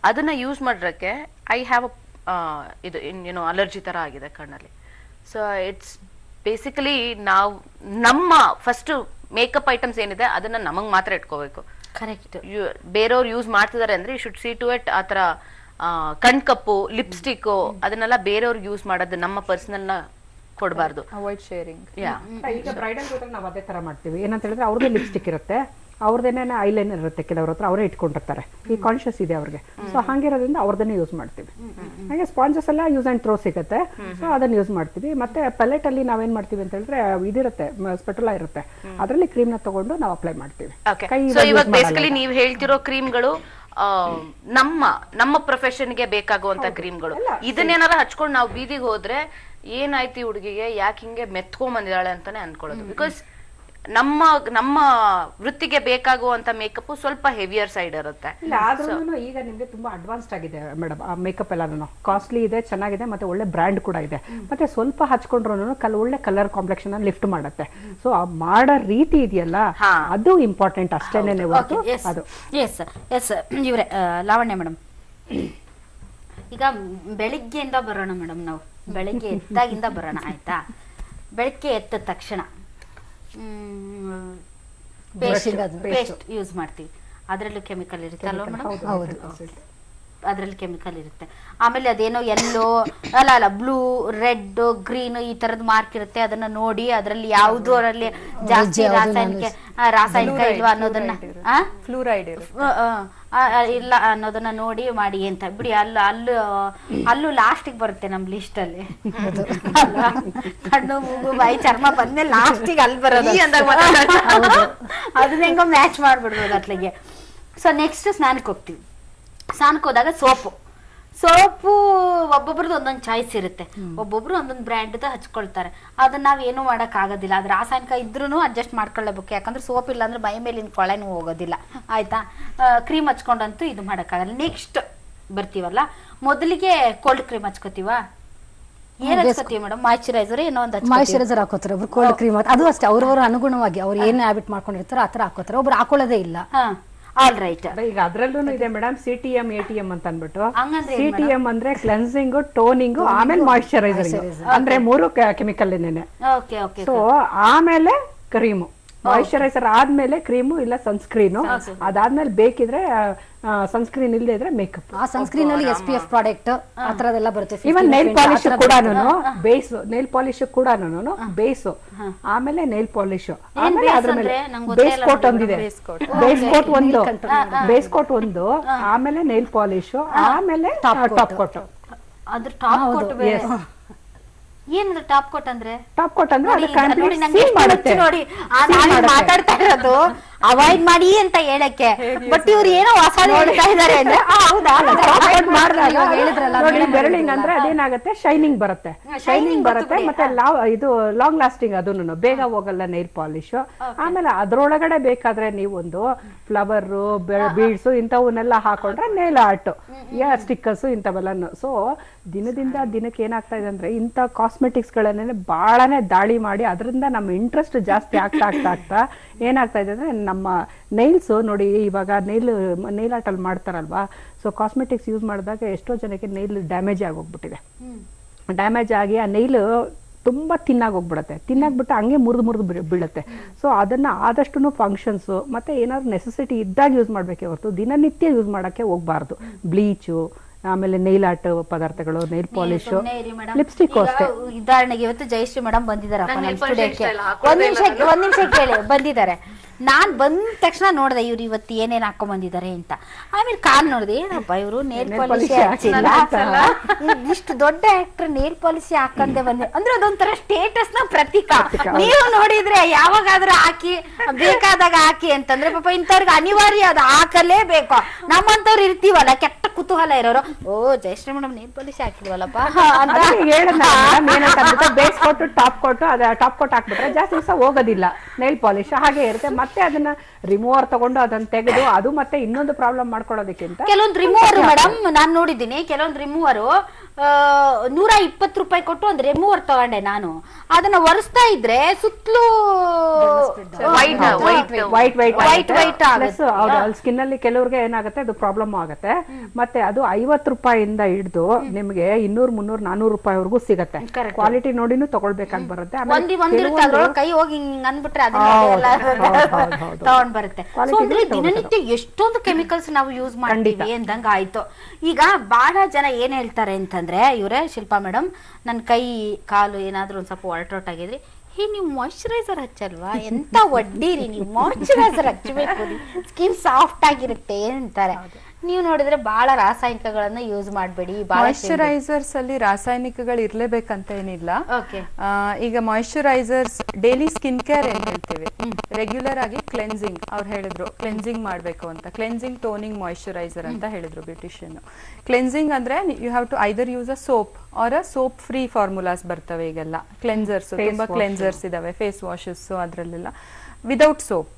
ಅದನ್ನ ಯೂಸ್ ಮಾಡೋಕ್ಕೆ ಐ ಹ್ಯಾವ್ ಇದು ಏನೋ ಅಲರ್ಜಿ ತರ ಆಗಿದೆ ಕಣ್ಣಲ್ಲಿ. ಸೊ ಇಟ್ಸ್ ಬೇಸಿಕಲಿ ನಾವು ನಮ್ಮ ಫಸ್ಟ್ ಮೇಕಪ್ ಐಟಮ್ಸ್ ಏನಿದೆ ಅದನ್ನ ನಮಗ್ ಮಾತ್ರ ಇಟ್ಕೋಬೇಕು. ಕರೆಕ್ಟ್. ಬೇರೆಯವ್ರು ಯೂಸ್ ಮಾಡ್ತಿದಾರೆ ಅಂದ್ರೆ you should see to it. ಆತರ ಕಣ್ಕಪ್ಪು, ಲಿಪ್ಸ್ಟಿಕ್ ಅದನ್ನೆಲ್ಲ ಬೇರೆಯವ್ರಿಗೆ ಯೂಸ್ ಮಾಡೋದು ನಮ್ಮ ಪರ್ಸನಲ್ ನ ಕೊಡಬಾರ್ದು. Avoid sharing. ಈಗ ಬ್ರೈಡಲ್ ಜೊತೆ ನಾವು ಅದೇ ತರ ಮಾಡ್ತೀವಿ. ಏನಂತ ಹೇಳಿದ್ರೆ ಅವ್ರದ್ದು ಲಿಪ್ಸ್ಟಿಕ್ ಇರುತ್ತೆ, ಅವ್ರದೇನೆ ಐಲೈನರ್ ಇರುತ್ತೆ, ಕೆಲವ್ರ ಹತ್ರ ಅವರೇ ಇಟ್ಕೊಂಡಿರ್ತಾರೆ. ಈ ಕಾನ್ಶಿಯಸ್ ಇದೆ ಅವ್ರಿಗೆ. ಸೊ ಹಂಗಿರೋದ್ರಿಂದ ಅವ್ರದನ್ನೇ ಯೂಸ್ ಮಾಡ್ತೀವಿ. ಹಾಗೆ ಸ್ಪಾಂಜಸ್ ಎಲ್ಲ ಯೂಸ್ ಅಂಡ್ ಥ್ರೋ ಸಿಗುತ್ತೆ, ಸೊ ಅದನ್ನ ಯೂಸ್ ಮಾಡ್ತೀವಿ. ಮತ್ತೆ ಪೆಲೆಟ್ ಅಲ್ಲಿ ನಾವೇನ್ ಮಾಡ್ತೀವಿ ಅಂತ ಹೇಳಿದ್ರೆ ಇದಿರುತ್ತೆ, ಸ್ಪೆಟುಲಾ ಇರುತ್ತೆ, ಅದರಲ್ಲಿ ಕ್ರೀಮ್ ನ ತಗೊಂಡು ನಾವು ಅಪ್ಲೈ ಮಾಡ್ತೀವಿ. ಇವಾಗ ಬೇಸಿಕಲಿ ನೀವು ಹೇಳ್ತಿರೋ ಕ್ರೀಮ್ಗಳು ನಮ್ಮ ಪ್ರೊಫೆಷನ್ಗೆ ಬೇಕಾಗುವಂತ ಕ್ರೀಮ್ಗಳು. ಇದನ್ನೇನಾರ ಹಚ್ಕೊಂಡು ನಾವು ಬೀದಿಗೆ ಹೋದ್ರೆ ಏನಾಯ್ತು ಹುಡುಗಿಗೆ, ಯಾಕೆ ಹಿಂಗೆ ಮೆತ್ಕೊಂಡ್ ಬಂದಿದ್ದಾಳೆ ಅಂತಾನೆ ಅನ್ಕೊಳ್ಳೋದು. ಬಿಕಾಸ್ ನಮ್ಮ ವೃತ್ತಿಗೆ ಬೇಕಾಗುವಂತ ಮೇಕಪ್ ಸ್ವಲ್ಪ ಹೆವಿಯರ್ ಸೈಡ್ ಇರುತ್ತೆ. ಈಗ ನಿಮ್ಗೆ ತುಂಬಾ ಅಡ್ವಾನ್ಸ್ಡ್ ಆಗಿದೆ ಮೇಡಮ್. ಆ ಮೇಕಪ್ ಎಲ್ಲಾನು ಕಾಸ್ಟ್ಲಿ ಇದೆ, ಚೆನ್ನಾಗಿದೆ, ಮತ್ತೆ ಒಳ್ಳೆ ಬ್ರ್ಯಾಂಡ್ ಕೂಡ ಇದೆ. ಮತ್ತೆ ಸ್ವಲ್ಪ ಹಚ್ಕೊಂಡ್ರು ಒಳ್ಳೆ ಕಲರ್ ಕಾಂಪ್ಲೆಕ್ಷನ್ ಲಿಫ್ಟ್ ಮಾಡುತ್ತೆ. ಸೊ ಆ ಮಾಡೋ ರೀತಿ ಇದೆಯಲ್ಲ, ಅದು ಇಂಪಾರ್ಟೆಂಟ್ ಅಷ್ಟೇನೆ. ಅದು ಎಸ್ ಇವ್ರೆ ಲಾವಣ್ಯ ಮೇಡಮ್, ಈಗ ಬೆಳಿಗ್ಗೆಯಿಂದ ಬರೋಣ ಮೇಡಮ್. ನಾವು ಬೆಳಿಗ್ಗೆ ಎದ್ದಾಗಿಂದ ಬರೋಣ, ಆಯ್ತಾ? ಬೆಳಿಗ್ಗೆ ಎದ್ದ ತಕ್ಷಣ ಪೇಸ್ಟ್ ಯೂಸ್ ಮಾಡ್ತೀವಿ, ಅದರಲ್ಲೂ ಕೆಮಿಕಲ್ ಇರುತ್ತೆ ಅಲ್ವಾ ಮೇಡಮ್? ಅದ್ರಲ್ಲಿ ಕೆಮಿಕಲ್ ಇರುತ್ತೆ. ಆಮೇಲೆ ಅದೇನೋ ಎಲ್ಲೋ ಅಲ್ಲ ಬ್ಲೂ, ರೆಡ್, ಗ್ರೀನ್ ಈ ತರದ ಮಾರ್ಕ್ ಇರುತ್ತೆ. ಅದನ್ನ ನೋಡಿ ಅದರಲ್ಲಿ ಯಾವ್ದು ಅದರಲ್ಲಿ ಜಾಸ್ತಿ ರಾಸಾಯನಿಕ ಇಲ್ವಾ ಅನ್ನೋದನ್ನ, ಫ್ಲೂರೈಡ್ ಇಲ್ಲ ಅನ್ನೋದನ್ನ ನೋಡಿ ಮಾಡಿ ಅಂತ ಬಿಡಿ. ಅಲ್ಲೂ ಲಾಸ್ಟಿಗೆ ಬರುತ್ತೆ ನಮ್ ಲಿಸ್ಟ್ ಅಲ್ಲಿ. ಕಣ್ಣು, ಮೂಗು, ಬಾಯಿ, ಚರ್ಮ ಬಂದ್ಮೇಲೆ ಲಾಸ್ಟಿಗೆ ಅಲ್ಲಿ ಬರೋದು. ಅದನ್ನ ಹೆಂಗೋ ಮ್ಯಾಚ್ ಮಾಡ್ಬಿಡ್ಬೋದು ಅಟ್ಲಿಗೆ. ಸೊ ನೆಕ್ಸ್ಟ್ ಸ್ನಾನಕ್ಕೆ ಹೋಗ್ತೀವಿ. ಸ್ನಾನಕ್ಕೆ ಹೋದಾಗ ಸೋಪು ಒಬ್ಬೊಬ್ರದ್ದು ಒಂದೊಂದು ಚಾಯ್ಸ್ ಇರುತ್ತೆ. ಒಬ್ಬೊಬ್ರು ಒಂದೊಂದು ಬ್ರ್ಯಾಂಡ್ ಹಚ್ಕೊಳ್ತಾರೆ. ಅದನ್ನ ನಾವ್ ಏನು ಮಾಡಕ್ ಆಗೋದಿಲ್ಲ. ಅದ್ರ ರಾಸಾಯನಿಕ ಇದ್ರೂ ಅಡ್ಜಸ್ಟ್ ಮಾಡ್ಕೊಳ್ಳಬೇಕು. ಯಾಕಂದ್ರೆ ಸೋಪ್ ಇಲ್ಲ ಅಂದ್ರೆ ಮೈ ಮೇಲಿನ ಕೊಳೆನೂ ಹೋಗೋದಿಲ್ಲ, ಆಯ್ತಾ? ಕ್ರೀಮ್ ಹಚ್ಕೊಂಡಂತೂ ಇದು ಮಾಡಕ್ಕಾಗಲ್ಲ. ನೆಕ್ಸ್ಟ್ ಬರ್ತೀವಲ್ಲ, ಮೊದಲಿಗೆ ಕೋಲ್ಡ್ ಕ್ರೀಮ್ ಹಚ್ಕೋತೀವ. ಏನ್ ಹಚ್ಕೋತೀವಿ ಮೇಡಮ್? ಮಾಯಿಶ್ಚರೈಸರ್ ಏನೋ ಒಂದು ಮಾಯಿಶ್ಚರೈಸರ್ ಹಾಕೋತಾರೆ ಒಬ್ರು, ಕೋಲ್ಡ್ ಕ್ರೀಮ್. ಅದು ಅಷ್ಟೇ, ಅವ್ರವ್ರ ಅನುಗುಣವಾಗಿ ಅವ್ರು ಏನ್ ಹ್ಯಾಬಿಟ್ ಮಾಡ್ಕೊಂಡಿರ್ತಾರೋ ಆತರ ಹಾಕೋತಾರೆ. ಒಬ್ರು ಹಾಕೊಳ್ಳೋದೇ ಇಲ್ಲ. All right. ಈಗ ಅದ್ರಲ್ಲೂ ಇದೆ ಮೇಡಮ್ CTM ATM ಅಂತ ಅನ್ಬಿಟ್ಟು. CTM ಅಂದ್ರೆ ಕ್ಲೆನ್ಸಿಂಗ್, ಟೋನಿಂಗ್, ಆಮೇಲೆ ಮಾಯಿಶ್ಚರೈಸರಿಂಗ್, ಅಂದ್ರೆ 3 ಕೆಮಿಕಲ್ ಏನೇನೆ. ಸೊ ಆಮೇಲೆ ಕ್ರೀಮು, ಮಾಯಿಶ್ಚರೈಸರ್ ಆದ್ಮೇಲೆ ಕ್ರೀಮು ಇಲ್ಲ ಸನ್ಸ್ಕ್ರೀನು, ಅದಾದ್ಮೇಲೆ ಬೇಕಿದ್ರೆ ಸನ್ಸ್ಕ್ರೀನ್ ಇಲ್ಲದೆ ಇದ್ರೆ ಮೇಕಪ್. ಆ ಸನ್ಸ್ಕ್ರೀನ್ ಅಲ್ಲಿ SPF ಪ್ರಾಡಕ್ಟ್ ಆ ತರದೆಲ್ಲ ಬರುತ್ತೆ. ಇವನ್ ನೈಲ್ ಪಾಲಿಶ್ ಕೂಡಾನು ಬೇಸ್, ನೈಲ್ ಪಾಲಿಶ್ ಕೂಡಾನು ಬೇಸ್, ಆಮೇಲೆ ನೈಲ್ ಪಾಲಿಶ್, ಆಮೇಲೆ ಅದ್ರ ಮೇಲೆ ಬೇಸ್ ಕೋಟ್ ಒಂದಿದೆ, ಬೇಸ್ ಕೋಟ್ ಒಂದು, ಬೇಸ್ ಕೋಟ್ ಒಂದು, ಆಮೇಲೆ ನೈಲ್ ಪಾಲಿಶ್, ಆಮೇಲೆ ಟಾಪ್ ಕೋಟ್. ಅದ್ರ ಟಾಪ್ ಕೋಟ್ ಬೇರೆ. ಏನಂದ್ರೆ ಟಾಪ್ ಕೋಟ್ ಅಂದ್ರೆ ಟಾಪ್ ಕೋಟ್ ಅಂದ್ರೆ ನೋಡಿ, ಅದು complete ನೋಡಿ, ನಂಗೆ seal ಎಷ್ಟು ಮಾಡುತ್ತೆ. ಹುಚ್ಚು ನೋಡಿ Seal ನಾನು ಮಾಡುತ್ತೆ. ಮಾತಾಡ್ತಾ ಇರೋದು ಅವಾಯ್ಡ್ ಮಾಡಿ ಅಂತ ಹೇಳಕ್ಕೆ, ಬಟ್ ಇವ್ರು ಏನೋ ಹೊಸ ಹೇಳ್ತಾ ಇದಾರೆ ಅಂದ್ರೆ ಹೌದಾ ಟಾಪ್ ಕೋಟ್ ಮಾಡಿದಾಗ ಇವಾಗ ಹೇಳಿದ್ರಲ್ಲ, ನೋಡಿ ಮೇಡಮ್ ಬೆರಳಿಂಗ್ ಅಂದ್ರೆ ಅದೇನಾಗುತ್ತೆ ಶೈನಿಂಗ್ ಬರುತ್ತೆ, ಶೈನಿಂಗ್ ಬರುತ್ತೆ ಮತ್ತೆ ಇದು ಲಾಂಗ್ ಲಾಸ್ಟಿಂಗ್ ಅದನ್ನು ಬೇಗ ಹೋಗಲ್ಲ ನೈಲ್ ಪಾಲಿಶ್. ಆಮೇಲೆ ಅದ್ರೊಳಗಡೆ ಬೇಕಾದ್ರೆ ನೀವೊಂದು ಫ್ಲವರ್ ಬೀಡ್ಸ್ ಇಂಥವನ್ನೆಲ್ಲ ಹಾಕೊಂಡ್ರೆ ನೇಲ್ ಆರ್ಟ್ ಸ್ಟಿಕ್ಕರ್ಸ್ ಇಂಥವೆಲ್ಲನು. ಸೊ ದಿನದಿಂದ ದಿನಕ್ಕೆ ಏನಾಗ್ತಾ ಇದೆ ಅಂದ್ರೆ ಇಂಥ ಕಾಸ್ಮೆಟಿಕ್ಸ್ ಗಳನ್ನೇ ಬಹಳನೇ ದಾಳಿ ಮಾಡಿ ಅದರಿಂದ ನಮ್ಮ ಇಂಟ್ರೆಸ್ಟ್ ಜಾಸ್ತಿ ಆಗ್ತಾ ಏನಾಗ್ತಾ ಇದೆ ಅಂದ್ರೆ ನಮ್ಮ ನೈಲ್ಸ್ ನೋಡಿ ಇವಾಗ ನೈಲ್ ಆರ್ಟ್ ಅಲ್ಲಿ ಮಾಡ್ತಾರಲ್ವಾ, ಸೊ ಕಾಸ್ಮೆಟಿಕ್ಸ್ ಯೂಸ್ ಮಾಡಿದಾಗ ಎಷ್ಟೋ ಜನಕ್ಕೆ ನೈಲ್ ಡ್ಯಾಮೇಜ್ ಆಗೋಗ್ಬಿಟ್ಟಿದೆ. ಡ್ಯಾಮೇಜ್ ಆಗಿ ಆ ನೈಲ್ ತುಂಬಾ ತಿನ್ನಾಗೋಗ್ಬಿಡುತ್ತೆ, ತಿನ್ನಾಗ್ಬಿಟ್ಟು ಹಂಗೆ ಮುರಿದು ಬೀಳುತ್ತೆ. ಸೊ ಅದನ್ನ ಆದಷ್ಟು ಫಂಕ್ಷನ್ಸ್ ಮತ್ತೆ ಏನಾದ್ರು ನೆಸೆಸಿಟಿ ಇದ್ದಾಗ ಯೂಸ್ ಮಾಡ್ಬೇಕೇ ಹೊರತು ದಿನನಿತ್ಯ ಯೂಸ್ ಮಾಡಕ್ಕೆ ಹೋಗ್ಬಾರ್ದು. ಬ್ಲೀಚು, ಆಮೇಲೆ ನೈಲ್ ಆರ್ಟ್ ಪದಾರ್ಥಗಳು, ನೈಲ್ ಪಾಲಿಶ್, ಲಿಪ್ಸ್ಟಿಕ್ ಅಷ್ಟೇ. ಉದಾಹರಣೆಗೆ ಇವತ್ತು ಜಯಶ್ರೀ ಮೇಡಮ್ ಬಂದಿದಾರಪ್ಪ ನಮ್ಮ ಸ್ಟುಡಿಯೋಕ್ಕೆ, ಒಂದ್ ನಿಮಿಷ ಕೇಳಿ ಬಂದಿದ್ದಾರೆ. ನಾನ್ ಬಂದ ತಕ್ಷಣ ನೋಡ್ದೆ ಇವ್ರು ಇವತ್ತು ಏನೇನ್ ಹಾಕೊಂಡ್ ಬಂದಿದ್ದಾರೆ ಅಂತ. ಆಮೇಲೆ ಕಾಲ್ ನೋಡ್ದೆ, ಏನಪ್ಪ ಇವ್ರು ನೇಲ್ ಪಾಲಿಶ್ ಹಚ್ಚಿಲ್ಲ, ಇಷ್ಟು ದೊಡ್ಡ ಆಕ್ಟರ್ ನೇಲ್ ಪಾಲಿಶ್ ಹಾಕಂದೆ ಬಂದೆ ಅಂದ್ರೆ ಅದೊಂಥರ ಸ್ಟೇಟಸ್ ನ ಪ್ರತೀಕ. ನೀವು ನೋಡಿದ್ರೆ ಯಾವಾಗಾದ್ರೂ ಹಾಕಿ ಬೇಕಾದಾಗ ಹಾಕಿ ಅಂತಂದ್ರೆ ಪಾಪ ಇಂಥವ್ರಿಗೆ ಅನಿವಾರ್ಯ ಅದು ಹಾಕಲೇಬೇಕು. ನಮ್ಮಂತವ್ರು ಇರ್ತೀವಲ್ಲ ಕೆಟ್ಟ ಕುತೂಹಲ ಇರೋರು, ಓ ಜಯಶ್ರೀ ಮೇಡಮ್ ನೇಲ್ ಪಾಲಿಶ್ ಹಾಕಿಲ್ವಲ್ಲಪ್ಪ ಅಂತ ಬೇಯಿಸ್ಕೊಟ್ಟು ಟಾಪ್ ಕೊಟ್ಟು ಅದ ಟಾಪ್ ಕೋಟ್ ಹಾಕ್ಬಿಟ್ರೆ ಜಾಸ್ತಿ ದಿವಸ ಹೋಗೋದಿಲ್ಲ, ನೈಲ್ ಪಾಲಿಶ್ ಹಾಗೆ ಇರುತ್ತೆ. ಮತ್ತೆ ಅದನ್ನ ರಿಮೂವರ್ ತಗೊಂಡು ಅದನ್ನ ತೆಗೆದು ಅದು ಮತ್ತೆ ಇನ್ನೊಂದು ಪ್ರಾಬ್ಲಮ್ ಮಾಡ್ಕೊಳ್ಳೋದಕ್ಕಿಂತ ಕೆಲವೊಂದು ರಿಮೂವರ್ ಮೇಡಮ್ ನಾನ್ ನೋಡಿದ್ದೀನಿ, ಕೆಲವೊಂದು ರಿಮೂವರು 120 ರೂಪಾಯಿ ಕೊಟ್ಟು ಒಂದು ರಿಮೂವರ್ ತಗೊಂಡೆ ನಾನು. ಅದನ್ನ ಒರೆಸ್ತಾ ಇದ್ರೆ ಸುತ್ತಲೂ ವೈಟ್ ಸ್ಕಿನ್ ಅಲ್ಲಿ ಕೆಲವ್ರಿಗೆ ಏನಾಗುತ್ತೆ ಅದು ಪ್ರಾಬ್ಲಮ್ ಆಗುತ್ತೆ. ಮತ್ತೆ ಅದು 50 ರೂಪಾಯಿಂದ ಹಿಡಿದು ನಿಮ್ಗೆ 200, 300, 400 ರೂಪಾಯಿವರೆಗೂ ಸಿಗತ್ತೆ. ಕ್ವಾಲಿಟಿ ನೋಡಿನೂ ತಗೊಳ್ಬೇಕಾಗಿ ಬರುತ್ತೆ. ಕೈ ಹೋಗಿ ಹಿಂಗ್ ಅಂದ್ಬಿಟ್ರೆ ತಗೊಂಡ್ ಬರುತ್ತೆ. ಅಂದ್ರೆ ದಿನನಿತ್ಯ ಎಷ್ಟೊಂದು ಕೆಮಿಕಲ್ಸ್ ನಾವು ಯೂಸ್ ಮಾಡ್ತೀವಿ ಅಂದಂಗ ಆಯ್ತು. ಈಗ ಬಹಳ ಜನ ಏನ್ ಹೇಳ್ತಾರೆ ಅಂತಂದ್ರೆ, ಇವ್ರೆ ಶಿಲ್ಪಾ ಮೇಡಮ್, ನನ್ ಕೈ ಕಾಲು ಏನಾದ್ರೂ ಒಂದ್ ಸ್ವಲ್ಪ ಹೊರಟೊಟ್ಟಾಗಿದ್ರಿ, ನೀವು ಮಾಯಿಶ್ಚರೈಸರ್ ಹಚ್ಚಲ್ವಾ, ಎಂತ ಒಡ್ಡಿರಿ ನೀವು, ಮಾಯಿಶ್ಚರೈಸರ್ ಹಚ್ಚಬೇಕು, ಸ್ಕಿನ್ ಸಾಫ್ಟ್ ಆಗಿರುತ್ತೆ ಅಂತಾರೆ. ನೀವು ನೋಡಿದ್ರೆ ಬಹಳ ರಾಸಾಯನಿಕಗಳನ್ನ ಯೂಸ್ ಮಾಡಬೇಡಿ. ಮಾಯಿಶ್ಚರೈಸರ್ಸ್ ಅಲ್ಲಿ ರಾಸಾಯನಿಕಗಳು ಇರ್ಲೇಬೇಕಂತ ಏನಿಲ್ಲ. ಈಗ ಮಾಯಿಶ್ಚರೈಸರ್ಸ್ ಡೈಲಿ ಸ್ಕಿನ್ ಕೇರ್ ಏನ್ ಹೇಳ್ತೀವಿ, ರೆಗ್ಯುಲರ್ ಆಗಿ ಕ್ಲೆನ್ಸಿಂಗ್, ಅವ್ರು ಹೇಳಿದ್ರು ಕ್ಲೆನ್ಸಿಂಗ್ ಮಾಡ್ಬೇಕು ಅಂತ. ಕ್ಲೆನ್ಸಿಂಗ್ ಟೋನಿಂಗ್ ಮಾಯಿಶ್ಚರೈಸರ್ ಅಂತ ಹೇಳಿದ್ರು ಬ್ಯೂಟಿಷಿಯನ್. ಕ್ಲೆನ್ಸಿಂಗ್ ಅಂದ್ರೆ you have to either use a soap or a soap free formulas ಬರ್ತವೆ ಈಗೆಲ್ಲ. ಕ್ಲೆನ್ಸರ್ಸ್ ತುಂಬಾ ಕ್ಲೆನ್ಸರ್ಸ್ ಇದಾವೆ, ಫೇಸ್ ವಾಶಸ್ ಅದ್ರಲ್ಲೆಲ್ಲ ವಿದೌಟ್ ಸೋಪ್.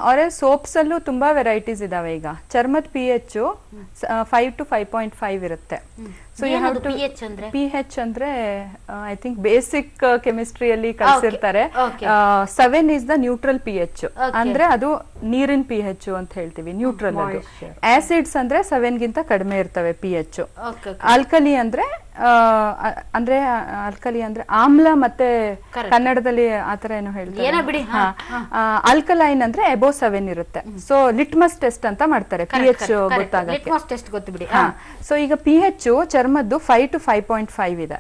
ಅವರೇ ಸೋಪ್ಸ್ ಅಲ್ಲೂ ತುಂಬಾ ವೆರೈಟೀಸ್ ಇದಾವೆ. ಈಗ ಚರ್ಮದ pH 5 to 5.5 ಇರುತ್ತೆ. So you have to pH ಅಂದ್ರೆ ಐ ಥಿಂಕ್ ಬೇಸಿಕ್ ಕೆಮಿಸ್ಟ್ರಿಯಲ್ಲಿ ಕಲಿಸಿರ್ತಾರೆ. 7 ಇಸ್ ದ ನ್ಯೂಟ್ರಲ್ pH, ಅಂದ್ರೆ ಅದು ನೀರಿನ pH ಅಂತ ಹೇಳ್ತೀವಿ, ನ್ಯೂಟ್ರಲ್. ಅದು ಆಸಿಡ್ಸ್ ಅಂದ್ರೆ 7 ಗಿಂತ ಕಡಿಮೆ ಇರ್ತವೆ pH. ಆಲ್ಕಲಿ ಅಂದ್ರೆ ಆಮ್ಲ, ಮತ್ತೆ ಕನ್ನಡದಲ್ಲಿ ಆತರ ಏನೋ ಹೇಳ್ತಾರೆ. ಆಲ್ಕಲೈನ್ ಅಂದ್ರೆ ಎಬೋ 7 ಇರುತ್ತೆ. ಸೊ ಲಿಟ್ಮಸ್ ಟೆಸ್ಟ್ ಅಂತ ಮಾಡ್ತಾರೆ pH ಗೊತ್ತಾಗಕ್ಕೆ. ಸೊ ಈಗ pH ಚರ್ಮದ್ದು 5 to 5.5 ಇದೆ.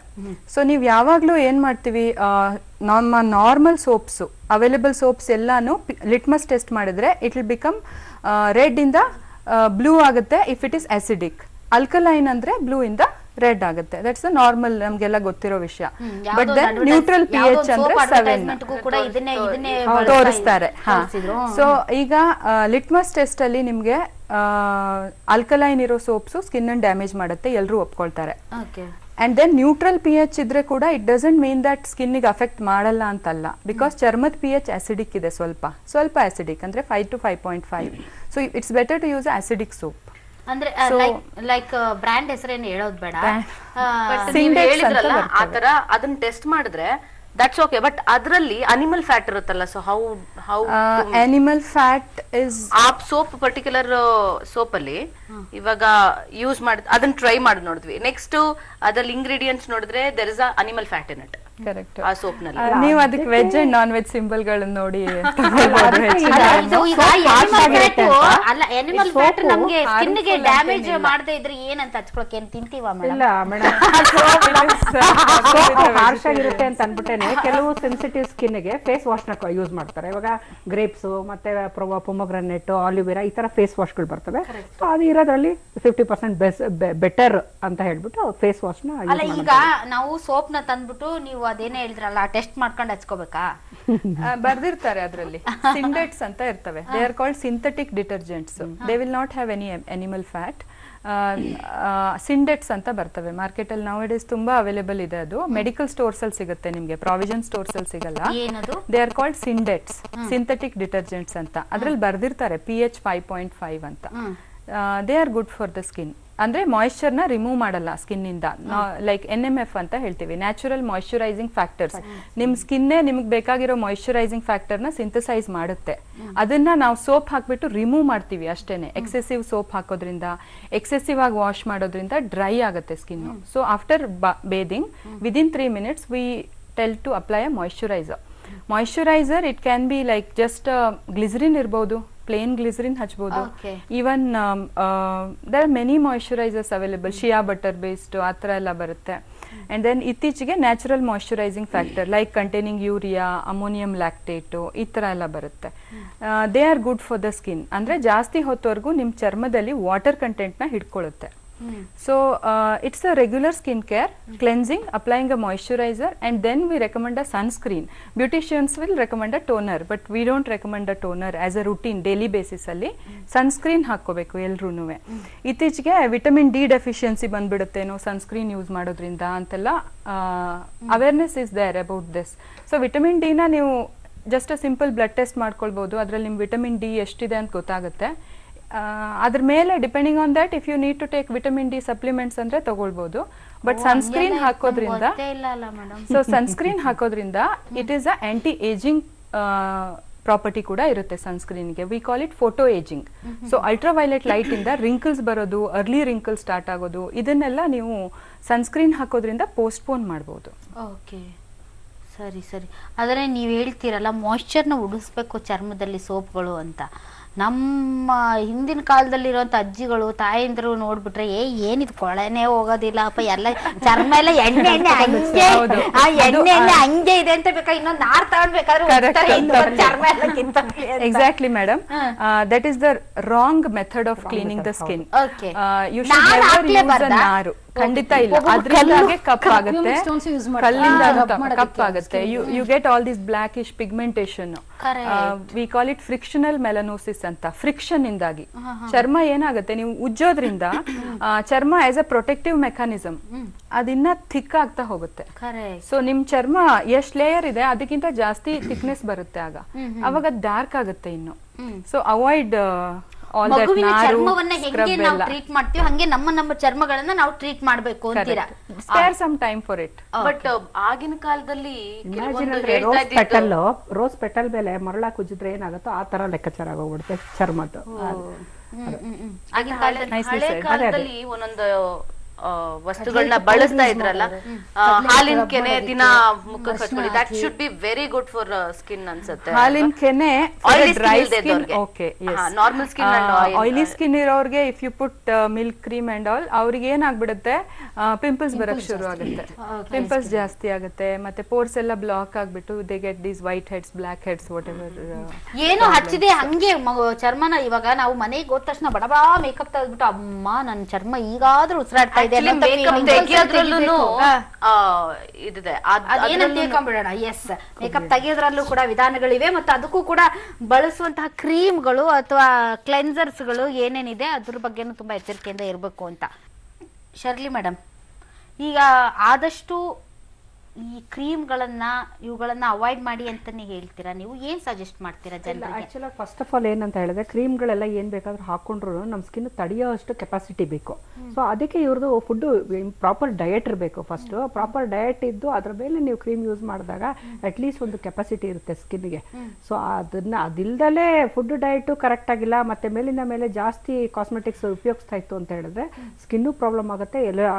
ಸೊ ನೀವ್ ಯಾವಾಗ್ಲೂ ಏನ್ ಮಾಡ್ತೀವಿ, ನಮ್ಮ ನಾರ್ಮಲ್ ಸೋಪ್ಸ್, ಅವೈಲೇಬಲ್ ಸೋಪ್ಸ್ ಎಲ್ಲಾನು ಲಿಟ್ಮಸ್ ಟೆಸ್ಟ್ ಮಾಡಿದ್ರೆ ಇಟ್ ವಿಲ್ ಬಿಕಮ್ ರೆಡ್ ಇಂದ ಬ್ಲೂ ಆಗುತ್ತೆ if it is acidic. Alkaline ಅಂದ್ರೆ ಬ್ಲೂ ಇಂದ ರೆಡ್ ಆಗುತ್ತೆ. ದಟ್ಸ್ ನಾರ್ಮಲ್, ನಮ್ಗೆಲ್ಲ ಗೊತ್ತಿರೋ ವಿಷಯ. ಬಟ್ ದೆನ್ ನ್ಯೂಟ್ರಲ್ pH ಅಂದ್ರೆ 7 ತೋರಿಸ್ತಾರೆ. ಸೊ ಈಗ ಲಿಟ್ಮಸ್ ಟೆಸ್ಟ್ ಅಲ್ಲಿ ನಿಮ್ಗೆ ಆಲ್ಕಲೈನ್ ಇರೋ ಸೋಪ್ಸ್ ಸ್ಕಿನ್ ಅನ್ನು ಡ್ಯಾಮೇಜ್ ಮಾಡುತ್ತೆ, ಎಲ್ಲರೂ ಒಪ್ಕೊಳ್ತಾರೆ. ಅಂಡ್ ದೆನ್ ನ್ಯೂಟ್ರಲ್ pH ಇದ್ರೆ ಕೂಡ it doesn't mean that skin ಗೆ ಅಫೆಕ್ಟ್ ಮಾಡಲ್ಲ ಅಂತಲ್ಲ. ಬಿಕಾಸ್ ಚರ್ಮದ pH ಆಸಿಡಿಕ್ ಇದೆ, ಸ್ವಲ್ಪ ಆಸಿಡಿಕ್, ಅಂದ್ರೆ 5 to 5.5. So it's better to use acidic soap. ಅಂದ್ರೆ ಲೈಕ್ ಬ್ರ್ಯಾಂಡ್ ಹೆಸರೇನು ಹೇಳೋದು ಬೇಡ, ಹೇಳಿದ್ರಲ್ಲ ಆತರ ಅದನ್ನ ಟೆಸ್ಟ್ ಮಾಡಿದ್ರೆ ದಟ್ಸ್ ಓಕೆ. ಬಟ್ ಅದ್ರಲ್ಲಿ ಅನಿಮಲ್ ಫ್ಯಾಟ್ ಇರುತ್ತಲ್ಲ, so how animal fat is ಆ ಸೋಪ್ ಪರ್ಟಿಕ್ಯುಲರ್ ಸೋಪ್ ಅಲ್ಲಿ ಇವಾಗ ಯೂಸ್ ಮಾಡಿ ಅದನ್ನ ಟ್ರೈ ಮಾಡಿ ನೋಡಿದ್ವಿ. ನೆಕ್ಸ್ಟ್ ಅದ್ರಲ್ಲಿ ಇಂಗ್ರೀಡಿಯೆಂಟ್ಸ್ ನೋಡಿದ್ರೆ there is animal fat in it. Correct. ಆ ಸೋಪ್ ನಲ್ಲಿ ನೀವು ಅದಕ್ಕೆ veg and non veg symbol ಗಳನ್ನ ನೋಡಿ ಅನಿಮಲ್ ಫ್ಯಾಟ್ ನಮ್ಗೆ ಸ್ಕಿನ್ ಗೆ ಡ್ಯಾಮೇಜ್ ಮಾಡದೇ ಇದ್ರೆ ಏನಂತ ಹಚ್ಕೊಳಕ್ಕೆ ಏನ್ ತಿಂತೀವ ಮೇಡಮ್? ಇಲ್ಲ ಮೇಡಮ್, ಹಾರ್ಶ್ ಆಗಿರುತ್ತೆ ಅಂತ ಅನ್ಬಿಟ್ಟೇನೆ ಕೆಲವು ಸೆನ್ಸಿಟಿವ್ ಸ್ಕಿನ್ಗೆ ಫೇಸ್ ವಾಶ್ ನ ಯೂಸ್ ಮಾಡ್ತಾರೆ. ಇವಾಗ ಗ್ರೇಪ್ಸ್ ಮತ್ತೆ ಪೊಮೊಗ್ರಾನೇಟ್, ಆಲಿವೇರಾ ಈ ತರ ಫೇಸ್ ವಾಶ್ಗಳು ಬರ್ತವೆ. ಸೊ ಅದು ಇರೋದ್ರಲ್ಲಿ 50% ಬೆಟರ್ ಅಂತ ಹೇಳ್ಬಿಟ್ಟು ಫೇಸ್ ವಾಶ್ ನ ಅಲ್ಲ, ಈಗ ನಾವು ಸೋಪ್ ನ ತಂದ್ಬಿಟ್ಟು ನೀವು ಅದೇನೇ ಹೇಳಿದ್ರಲ್ಲ ಟೆಸ್ಟ್ ಮಾಡ್ಕೊಂಡು ಹಚ್ಕೋಬೇಕಾ? ಬರ್ದಿರ್ತಾರೆ ಅದ್ರಲ್ಲಿ ಸಿಂಡೆಟ್ಸ್ ಅಂತ ಇರ್ತವೆ. They are called synthetic detergents. They will not have any animal fat. Syndets ಅಂತ ಬರ್ತವೆ ಮಾರ್ಕೆಟ್ ಅಲ್ಲಿ. ನೌ ಇಟ್ ಇಸ್ ತುಂಬಾ ಅವೈಲೇಬಲ್ ಇದೆ. ಅದು ಮೆಡಿಕಲ್ ಸ್ಟೋರ್ಸ್ ಅಲ್ಲಿ ಸಿಗುತ್ತೆ ನಿಮ್ಗೆ, ಪ್ರಾವಿಷನ್ ಸ್ಟೋರ್ಸ್ ಅಲ್ಲಿ ಸಿಗಲ್ಲ. They are called syndets, synthetic detergents ಅಂತ. ಅದ್ರಲ್ಲಿ ಬರ್ದಿರ್ತಾರೆ pH 5.5 ಅಂತ. They are good for the skin. ಅಂದ್ರೆ ಮಾಯಿಶ್ಚರ್ ನ ರಿಮೂವ್ ಮಾಡಲ್ಲ ಸ್ಕಿನ್ ಇಂದ. ಲೈಕ್ NMF ಅಂತ ಹೇಳ್ತೀವಿ, ನ್ಯಾಚುರಲ್ ಮಾಯಿಶ್ಚರೈಸಿಂಗ್ ಫ್ಯಾಕ್ಟರ್ಸ್. ನಿಮ್ ಸ್ಕಿನ್ನೇ ನಿಮ್ಗೆ ಬೇಕಾಗಿರೋ ಮಾಯಿಶ್ಚರೈಸಿಂಗ್ ಫ್ಯಾಕ್ಟರ್ ನ ಸಿಂಥಸೈಸ್ ಮಾಡುತ್ತೆ. ಅದನ್ನ ನಾವು ಸೋಪ್ ಹಾಕ್ಬಿಟ್ಟು ರಿಮೂವ್ ಮಾಡ್ತೀವಿ ಅಷ್ಟೇನೆ. ಎಕ್ಸೆಸಿವ್ ಸೋಪ್ ಹಾಕೋದ್ರಿಂದ, ಎಕ್ಸೆಸಿವ್ ಆಗಿ ವಾಶ್ ಮಾಡೋದ್ರಿಂದ ಡ್ರೈ ಆಗುತ್ತೆ skin. So after bathing within 3 minutes we tell to apply a moisturiser. Moisturiser it can be like just glycerin ಇರ್ಬೋದು, ಪ್ಲೇನ್ ಗ್ಲಿಸರಿನ್ ಹಚ್ಬೋದು. Even there are many moisturisers available, shea butter based ಆ ಥರ ಎಲ್ಲ ಬರುತ್ತೆ. And then ಇತ್ತೀಚೆಗೆ natural moisturising factor like containing urea, ammonium lactate ಈ ಥರ ಎಲ್ಲ ಬರುತ್ತೆ. They are good for the skin. ಅಂದರೆ ಜಾಸ್ತಿ ಹೊತ್ತವರೆಗೂ ನಿಮ್ಮ ಚರ್ಮದಲ್ಲಿ water ಕಂಟೆಂಟ್ನ ಹಿಡ್ಕೊಳ್ಳುತ್ತೆ. So it's a regular skincare, cleansing, applying a moisturizer, and then we recommend a sunscreen. Beauticians will recommend a toner, but we don't recommend a toner as a routine daily basis ಅಲ್ಲಿ. Sunscreen ಹಾಕೋಬೇಕು ಎಲ್ರೂನುವೆ. ಇತ್ತೀಚೆಗೆ vitamin D deficiency ಬಂದ್ಬಿಡುತ್ತೇನೋ sunscreen use ಮಾಡೋದ್ರಿಂದ ಅಂತೆಲ್ಲ awareness is there about this. So vitamin D ನ ನೀವು just simple blood test ಮಾಡ್ಕೊಳ್ಬಹುದು. ಅದ್ರಲ್ಲಿ ನಿಮ್ ವಿಟಮಿನ್ ಡಿ ಎಷ್ಟಿದೆ ಅಂತ ಗೊತ್ತಾಗುತ್ತೆ. ಅದ್ರ ಮೇಲೆ depending on that if you need to take vitamin D supplements ಅಂದ್ರೆ ತಗೊಳ್ಬಹುದು. ಬಟ್ ಸನ್ಸ್ಕ್ರೀನ್ ಹಾಕೋದ್ರಿಂದ, ಸೊ ಸನ್ಸ್ಕ್ರೀನ್ ಹಾಕೋದ್ರಿಂದ it is a anti ageing property ಕೂಡ ಇರುತ್ತೆ ಸನ್ಸ್ಕ್ರೀನ್ಗೆ. We call it photo ageing. So ultraviolet light ಇಂದ ರಿಂಕಲ್ಸ್ ಬರೋದು, ಅರ್ಲಿ ರಿಂಕಲ್ಸ್ ಸ್ಟಾರ್ಟ್ ಆಗೋದು, ಇದನ್ನೆಲ್ಲ ನೀವು ಸನ್ಸ್ಕ್ರೀನ್ ಹಾಕೋದ್ರಿಂದ ಪೋಸ್ಟ್ಪೋನ್ ಮಾಡಬಹುದು. ಓಕೆ, ಸರಿ ಸರಿ. ಆದರೆ ನೀವು ಹೇಳ್ತೀರಲ್ಲ ಮಾಯಿಶ್ಚರ್ನ ಉಡಿಸ್ಬೇಕು ಚರ್ಮದಲ್ಲಿ ಸೋಪ್ಗಳು ಅಂತ. ನಮ್ಮ ಹಿಂದಿನ ಕಾಲದಲ್ಲಿರುವಂತ ಅಜ್ಜಿಗಳು ತಾಯಂದ್ರು ನೋಡ್ಬಿಟ್ರೆ ಏನಿದ್ ಕೊಳೆನೇ ಹೋಗೋದಿಲ್ಲ ಅಪ್ಪ, ಎಲ್ಲ ಚರ್ಮ ಎಲ್ಲ ಎಣ್ಣೆ ಎಣ್ಣೆ ಹಂಗೆ, ಆ ಎಣ್ಣೆ ಎಣ್ಣೆ ಹಂಗೆ ಇದೆ ಅಂತ ಬೇಕಾ, ಇನ್ನೊಂದು ನಾರ್ ತಗೊಂಡ್ಬೇಕಾದ್ರೆ ಚರ್ಮ ಎಲ್ಲ ಕಿತ್ತೋಗ್ಲಿ ಅಂತ. Exactly madam, that is the wrong method of cleaning the skin. You should never use a ನಾರು. ಖಂಡಿತ ಇಲ್ಲ, ಅದ್ರಿಂದಾಗೆ ಕಪ್ಪಾಗುತ್ತೆ, ಕಲ್ಲಿಂದ ಕಪ್ಪಾಗುತ್ತೆ. You get all this blackish pigmentation. We call it frictional melanosis ಅಂತ. ಫ್ರಿಕ್ಷನ್ ಇಂದಾಗಿ ಚರ್ಮ ಏನಾಗುತ್ತೆ, ನೀವು ಉಜ್ಜೋದ್ರಿಂದ ಚರ್ಮ ಆಸ್ ಅ ಪ್ರೊಟೆಕ್ಟಿವ್ ಮೆಕಾನಿಸಮ್ ಅದಿನ್ನ ಥಿಕ್ ಆಗ್ತಾ ಹೋಗುತ್ತೆ. ಸೊ ನಿಮ್ ಚರ್ಮ ಎಷ್ಟ್ ಲೇಯರ್ ಇದೆ ಅದಕ್ಕಿಂತ ಜಾಸ್ತಿ ಥಿಕ್ನೆಸ್ ಬರುತ್ತೆ, ಅವಾಗ ಡಾರ್ಕ್ ಆಗುತ್ತೆ ಇನ್ನು. ಸೊ ಅವಾಯ್ಡ್ ಮಗುವಿನ ಚರ್ಮವನ್ನ ಹೆಂಗೆ ನಾವು ಟ್ರೀಟ್ ಮಾಡ್ತೀವಿ ಹಂಗೆ ನಮ್ಮ ಚರ್ಮಗಳನ್ನ ನಾವು ಟ್ರೀಟ್ ಮಾಡ್ಬೇಕು ಅಂತೀರಾ? Spare some time for it. But ಆಗಿನ ಕಾಲದಲ್ಲಿ ರೋಸ್ ಪೆಟಲ್ ಮೇಲೆ ಮರಳಾಕ್ ಉಜ್ಜಿದ್ರೆ ಏನಾಗುತ್ತೋ ಆ ತರ ಲೆಕ್ಕಾಚಾರ ಆಗೋಗ್ಬಿಡುತ್ತೆ ಚರ್ಮದ್ದು. ಆಗಿನ ಕಾಲದಲ್ಲಿ ಒಂದೊಂದು ವಸ್ತುಗಳನ್ನ ಬಳಸ್ತಾ ಇದ್ರಲ್ಲ, ಹಾಲಿನ ಕೆನೆ ದಿನ ಮುಖಕ್ಕೆ ಹಚ್ಕೊಳ್ಳಿ. That should be very good for skin ಅನ್ಸುತ್ತೆ. ಹಾಲಿನ ಕೆನೆ dry skin, okay, normal skin and oily skin ಇರೋರ್ಗೆ if you put milk cream and all, ಅವ್ರಿಗೆ ಏನಾಗ್ಬಿಡುತ್ತೆ, ಪಿಂಪಲ್ಸ್ ಬರಕ್ ಶುರು ಆಗುತ್ತೆ, ಪಿಂಪಲ್ಸ್ ಜಾಸ್ತಿ ಆಗುತ್ತೆ, ಮತ್ತೆ ಪೋರ್ಸ್ ಎಲ್ಲ ಬ್ಲಾಕ್ ಆಗ್ಬಿಟ್ಟು they get these white heads, block heads, what ever. ಏನು ಹಚ್ಚಿದೆ ಹಂಗೆ ಚರ್ಮನ. ಇವಾಗ ನಾವು ಮನೆಗೆ ಹೋದ ತಕ್ಷಣ ಬಡಬಾ ಮೇಕಪ್ ತೆಗೆದ್ಬಿಟ್ಟು ಅಮ್ಮ ನನ್ನ ಚರ್ಮ ಈಗಾದ್ರೂ ಉಸಿರಾಡ್ತಾ ಇದೆ ಮೇಕಪ್ ತೆಗೆಯೋದ್ರಲ್ಲೂ ಕೂಡ ವಿಧಾನಗಳಿವೆ, ಮತ್ತು ಅದಕ್ಕೂ ಕೂಡ ಬಳಸುವಂತಹ ಕ್ರೀಮ್ಗಳು ಅಥವಾ ಕ್ಲೆನ್ಸರ್ಸ್ಗಳು ಏನೇನಿದೆ ಅದ್ರ ಬಗ್ಗೆನೂ ತುಂಬಾ ಎಚ್ಚರಿಕೆಯಿಂದ ಇರಬೇಕು ಅಂತ. ಶರ್ಲಿ ಮೇಡಮ್, ಈಗ ಆದಷ್ಟು ಈ ಕ್ರೀಮ್ಗಳನ್ನ ಇವುಗಳನ್ನ ಅವಾಯ್ಡ್ ಮಾಡಿ ಅಂತಾನೆ ಹೇಳ್ತೀರಾ ನೀವು? ಏನ್ ಸಜೆಸ್ಟ್ ಮಾಡ್ತೀರಾ ಜನರಿಗೆ? ಆಕ್ಚುಲಿ ಫಸ್ಟ್ ಆಫ್ ಆಲ್ ಏನಂತ ಹೇಳಿದ್ರೆ, ಕ್ರೀಮ್ಗಳೆಲ್ಲ ಏನ್ ಬೇಕಾದ್ರೂ ಹಾಕೊಂಡ್ರು ನಮ್ಮ ಸ್ಕಿನ್ ತಡೆಯೋ ಅಷ್ಟು ಕೆಪಾಸಿಟಿ ಬೇಕು. ಸೊ ಅದಕ್ಕೆ ಇವ್ರದ್ದು ಫುಡ್ ಪ್ರಾಪರ್ ಡಯಟ್ ಇರಬೇಕು. ಫಸ್ಟ್ ಪ್ರಾಪರ್ ಡಯಟ್ ಇದ್ದು ಅದ್ರ ಮೇಲೆ ನೀವು ಕ್ರೀಮ್ ಯೂಸ್ ಮಾಡಿದಾಗ ಅಟ್ ಲೀಸ್ಟ್ ಒಂದು ಕೆಪಾಸಿಟಿ ಇರುತ್ತೆ ಸ್ಕಿನ್ಗೆ. ಸೊ ಅದಿಲ್ದಲೇ ಫುಡ್ ಡಯಟ್ ಕರೆಕ್ಟ್ ಆಗಿಲ್ಲ, ಮತ್ತೆ ಮೇಲಿಂದ ಮೇಲೆ ಜಾಸ್ತಿ ಕಾಸ್ಮೆಟಿಕ್ಸ್ ಉಪಯೋಗಿಸ್ತಾ ಇತ್ತು ಅಂತ ಹೇಳಿದ್ರೆ ಸ್ಕಿನ್ನು ಪ್ರಾಬ್ಲಮ್ ಆಗುತ್ತೆ, ಎಲ್ಲ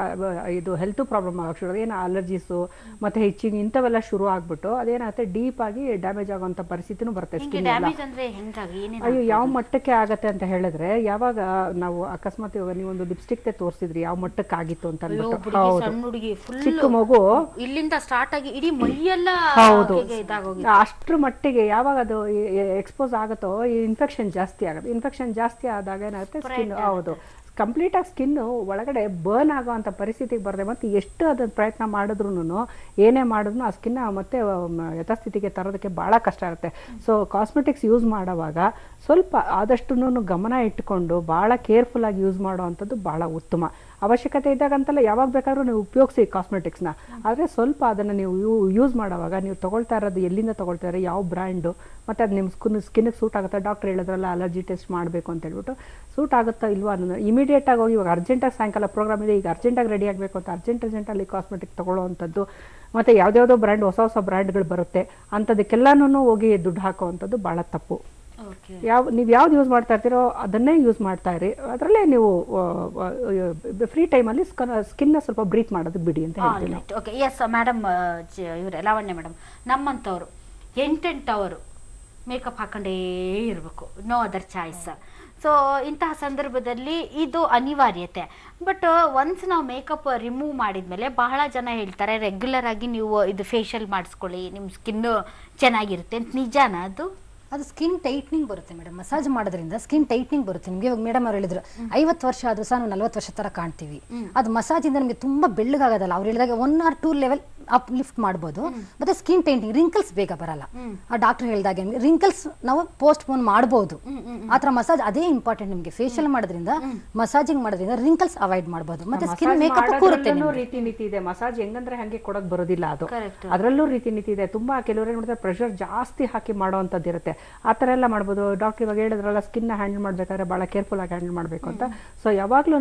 ಇದು ಹೆಲ್ತ್ ಪ್ರಾಬ್ಲಮ್ ಆಗಕ್ಕೆ ಶುರು. ಏನು ಅಲರ್ಜೀಸು ಮತ್ತೆ ಹಿಚ್ಚಿಂಗ್ ಇಂಥವೆಲ್ಲ ಶುರು ಆಗ್ಬಿಟ್ಟು ಅದೇನಾಗುತ್ತೆ ಡೀಪ್ ಆಗಿ ಡ್ಯಾಮೇಜ್ ಆಗುವಂತ ಪರಿಸ್ಥಿತಿನೂ ಬರುತ್ತೆ ಸ್ಕಿನ್. ಅಯ್ಯೋ ಯಾವ ಮಟ್ಟಕ್ಕೆ ಆಗತ್ತೆ ಅಂತ ಹೇಳಿದ್ರೆ, ಯಾವಾಗ ನಾವು ಅಕಸ್ಮಾತ್ ಇವಾಗ ನೀವು ಒಂದು ಲಿಪ್ಸ್ಟಿಕ್ ತೋರಿಸಿದ್ರಿ ಯಾವ ಮಟ್ಟಕ್ಕೆ ಆಗಿತ್ತು ಅಂತ ಅಂದ್ಬಿಟ್ಟು, ಹೌದು ಚಿಕ್ಕ ಮಗು ಇಲ್ಲಿಂದ ಸ್ಟಾರ್ಟ್ ಆಗಿ ಇಡೀ ಮೈಯೆಲ್ಲ ಹೌದು ಅಷ್ಟ್ರ ಮಟ್ಟಿಗೆ ಯಾವಾಗ ಅದು ಎಕ್ಸ್ಪೋಸ್ ಆಗುತ್ತೋ ಇನ್ಫೆಕ್ಷನ್ ಜಾಸ್ತಿ ಆಗುತ್ತೆ. ಇನ್ಫೆಕ್ಷನ್ ಜಾಸ್ತಿ ಆದಾಗ ಏನಾಗುತ್ತೆ ಸ್ಕಿನ್, ಹೌದು ಕಂಪ್ಲೀಟ್ ಆಗಿ ಸ್ಕಿನ್ ಒಳಗಡೆ ಬರ್ನ್ ಆಗೋವಂಥ ಪರಿಸ್ಥಿತಿಗೆ ಬರದೆ ಮತ್ತೆ ಎಷ್ಟು ಅದನ್ನ ಪ್ರಯತ್ನ ಮಾಡಿದ್ರು ಏನೇ ಮಾಡಿದ್ರು ಆ ಸ್ಕಿನ್ ಮತ್ತೆ ಯಥಾಸ್ಥಿತಿಗೆ ತರೋದಕ್ಕೆ ಭಾಳ ಕಷ್ಟ ಆಗುತ್ತೆ. ಸೊ ಕಾಸ್ಮೆಟಿಕ್ಸ್ ಯೂಸ್ ಮಾಡುವಾಗ ಸ್ವಲ್ಪ ಆದಷ್ಟು ಗಮನ ಇಟ್ಕೊಂಡು ಭಾಳ ಕೇರ್ಫುಲ್ ಆಗಿ ಯೂಸ್ ಮಾಡುವಂಥದ್ದು ಭಾಳ ಉತ್ತಮ. ಅವಶ್ಯಕತೆ ಇದ್ದಾಗ ಅಂತಲ್ಲ, ಯಾವಾಗ ಬೇಕಾದ್ರೂ ನೀವು ಉಪಯೋಗಿಸಿ ಕಾಸ್ಮೆಟಿಕ್ಸ್ನ, ಆದರೆ ಸ್ವಲ್ಪ ಅದನ್ನು ನೀವು ಯೂಸ್ ಮಾಡುವಾಗ ನೀವು ತೊಗೊಳ್ತಾ ಇರೋದು ಎಲ್ಲಿಂದ ತೊಗೊಳ್ತಾ ಇರೋ, ಯಾವ ಬ್ರ್ಯಾಂಡು, ಮತ್ತು ಅದು ನಿಮ್ಮ ಸ್ಕಿನ್ನಿಗೆ ಸೂಟ್ ಆಗುತ್ತಾ, ಡಾಕ್ಟರ್ ಹೇಳಿದ್ರಲ್ಲ ಅಲರ್ಜಿ ಟೆಸ್ಟ್ ಮಾಡಬೇಕು ಅಂತ ಹೇಳ್ಬಿಟ್ಟು ಸೂಟ್ ಆಗುತ್ತಾ ಇಲ್ವಾ ಅನ್ನೋದು ಇಮಿಡಿಯೇಟಾಗಿ ಹೋಗಿ, ಇವಾಗ ಅರ್ಜೆಂಟಾಗಿ ಸಾಯಂಕಾಲ ಪ್ರೋಗ್ರಾಮ್ ಇದೆ, ಈಗ ಅರ್ಜೆಂಟಾಗಿ ರೆಡಿ ಆಗಬೇಕು ಅಂತ ಅರ್ಜೆಂಟಲ್ಲಿ ಕಾಸ್ಮೆಟಿಕ್ ತೊಗೊಳ್ಳೋವಂಥದ್ದು, ಮತ್ತು ಯಾವುದ್ಯಾವುದೋ ಬ್ರ್ಯಾಂಡ್ ಹೊಸ ಬ್ರ್ಯಾಂಡ್ಗಳು ಬರುತ್ತೆ ಅಂಥದಕ್ಕೆಲ್ಲನೂ ಹೋಗಿ ದುಡ್ಡು ಹಾಕೋವಂಥದ್ದು ಭಾಳ ತಪ್ಪು. ನೀವು ಯಾವ್ದು ಯೂಸ್ ಮಾಡ್ತಾ ಇರ್ತೀರೋ ಅದನ್ನೇ ಯೂಸ್ ಮಾಡ್ತಾ ಇರಿ. ಅದರಲ್ಲೇ ನೀವು ಫ್ರೀ ಟೈಮಲ್ಲಿ ಸ್ಕಿನ್ನ ಸ್ವಲ್ಪ ಬ್ರೀತ್ ಮಾಡೋದು ಬಿಡಿ ಅಂತ ಹೇಳ್ತೀನಿ. ಓಕೆ, ಎಸ್ ಮೇಡಮ್, ಇವರೇ ಲಾವಣ್ಯ ಮೇಡಮ್, ನಮ್ಮಂಥವ್ರು 8 ಅವರು ಮೇಕಪ್ ಹಾಕೊಂಡೇ ಇರಬೇಕು, ನೋ ಅದರ್ ಚಾಯ್ಸ್. ಸೊ ಇಂತಹ ಸಂದರ್ಭದಲ್ಲಿ ಇದು ಅನಿವಾರ್ಯತೆ. ಬಟ್ ಒನ್ಸ್ ನಾವು ಮೇಕಪ್ ರಿಮೂವ್ ಮಾಡಿದ್ಮೇಲೆ ಬಹಳ ಜನ ಹೇಳ್ತಾರೆ ರೆಗ್ಯುಲರ್ ಆಗಿ ನೀವು ಇದು ಫೇಶಿಯಲ್ ಮಾಡಿಸ್ಕೊಳ್ಳಿ, ನಿಮ್ಮ ಸ್ಕಿನ್ ಚೆನ್ನಾಗಿರುತ್ತೆ ಅಂತ. ನಿಜಾನ ಅದು? ಅದು ಸ್ಕಿನ್ ಟೈಟ್ನಿಂಗ್ ಬರುತ್ತೆ ಮೇಡಮ್. ಮಸಾಜ್ ಮಾಡೋದ್ರಿಂದ ಸ್ಕಿನ್ ಟೈಟ್ನಿಂಗ್ ಬರುತ್ತೆ ನಿಮಗೆ. ಇವಾಗ ಮೇಡಮ್ ಅವ್ರು ಹೇಳಿದ್ರು 50 ವರ್ಷ ಆದ್ರೂ ಸಹ ನಾವು 40 ವರ್ಷ ತರ ಕಾಣ್ತೀವಿ. ಅದು ಮಸಾಜ್ ಇಂದ ನಮಗೆ ತುಂಬಾ ಬೆಳ್ಳಗಾಗೋದಲ್ಲ. ಅವ್ರು ಹೇಳಿದಾಗ 1 or 2 ಲೆವೆಲ್ ಅಪ್ ಲಿಫ್ಟ್ ಮಾಡ್ಬೋದು. ಮತ್ತೆ ಸ್ಕಿನ್ ಟೈಟ್ನಿಂಗ್, ರಿಂಕಲ್ಸ್ ಬೇಗ ಬರಲ್ಲ. ಆ ಡಾಕ್ಟರ್ ಹೇಳಿದಾಗ ರಿಂಕಲ್ಸ್ ನಾವು ಪೋಸ್ಟ್ ಪೋನ್ ಮಾಡಬಹುದು. ಆತರ ಮಸಾಜ್ ಅದೇ ಇಂಪಾರ್ಟೆಂಟ್ ನಿಮಗೆ. ಫೇಶಿಯಲ್ ಮಾಡೋದ್ರಿಂದ, ಮಸಾಜಿಂಗ್ ಮಾಡೋದ್ರಿಂದ ರಿಂಕಲ್ಸ್ ಅವಾಯ್ಡ್ ಮಾಡಬಹುದು. ಮತ್ತೆ ಸ್ಕಿನ್ ಮೇಕಪ್ ಕೂರುತ್ತೆ. ರೀತಿ ನೀತಿ ಇದೆ. ಮಸಾಜ್ ಹೆಂಗಂದ್ರೆ ಹಂಗೆ ಕೊಡಕ್ ಬರೋದಿಲ್ಲ ಅದು, ಅದರಲ್ಲೂ ರೀತಿ ನೀತಿ ಇದೆ. ತುಂಬಾ ಕೆಲವರು ಏನ್ ಮಾಡ್ತಾರೆ, ಪ್ರೆಷರ್ ಜಾಸ್ತಿ ಹಾಕಿ ಮಾಡೋವಂಥದ್ದು ಇರುತ್ತೆ. ಆ ಥರ ಎಲ್ಲ ಮಾಡ್ಬೋದು. ಡಾಕ್ಟರ್ ಇವಾಗ ಹೇಳಿದ್ರಲ್ಲ ಸ್ಕಿನ್ನ ಹ್ಯಾಂಡಲ್ ಮಾಡ್ಬೇಕಾದ್ರೆ ಭಾಳ ಕೇರ್ಫುಲ್ ಆಗಿ ಹ್ಯಾಂಡಲ್ ಮಾಡಬೇಕು ಅಂತ. ಸೊ ಯಾವಾಗ್ಲೂ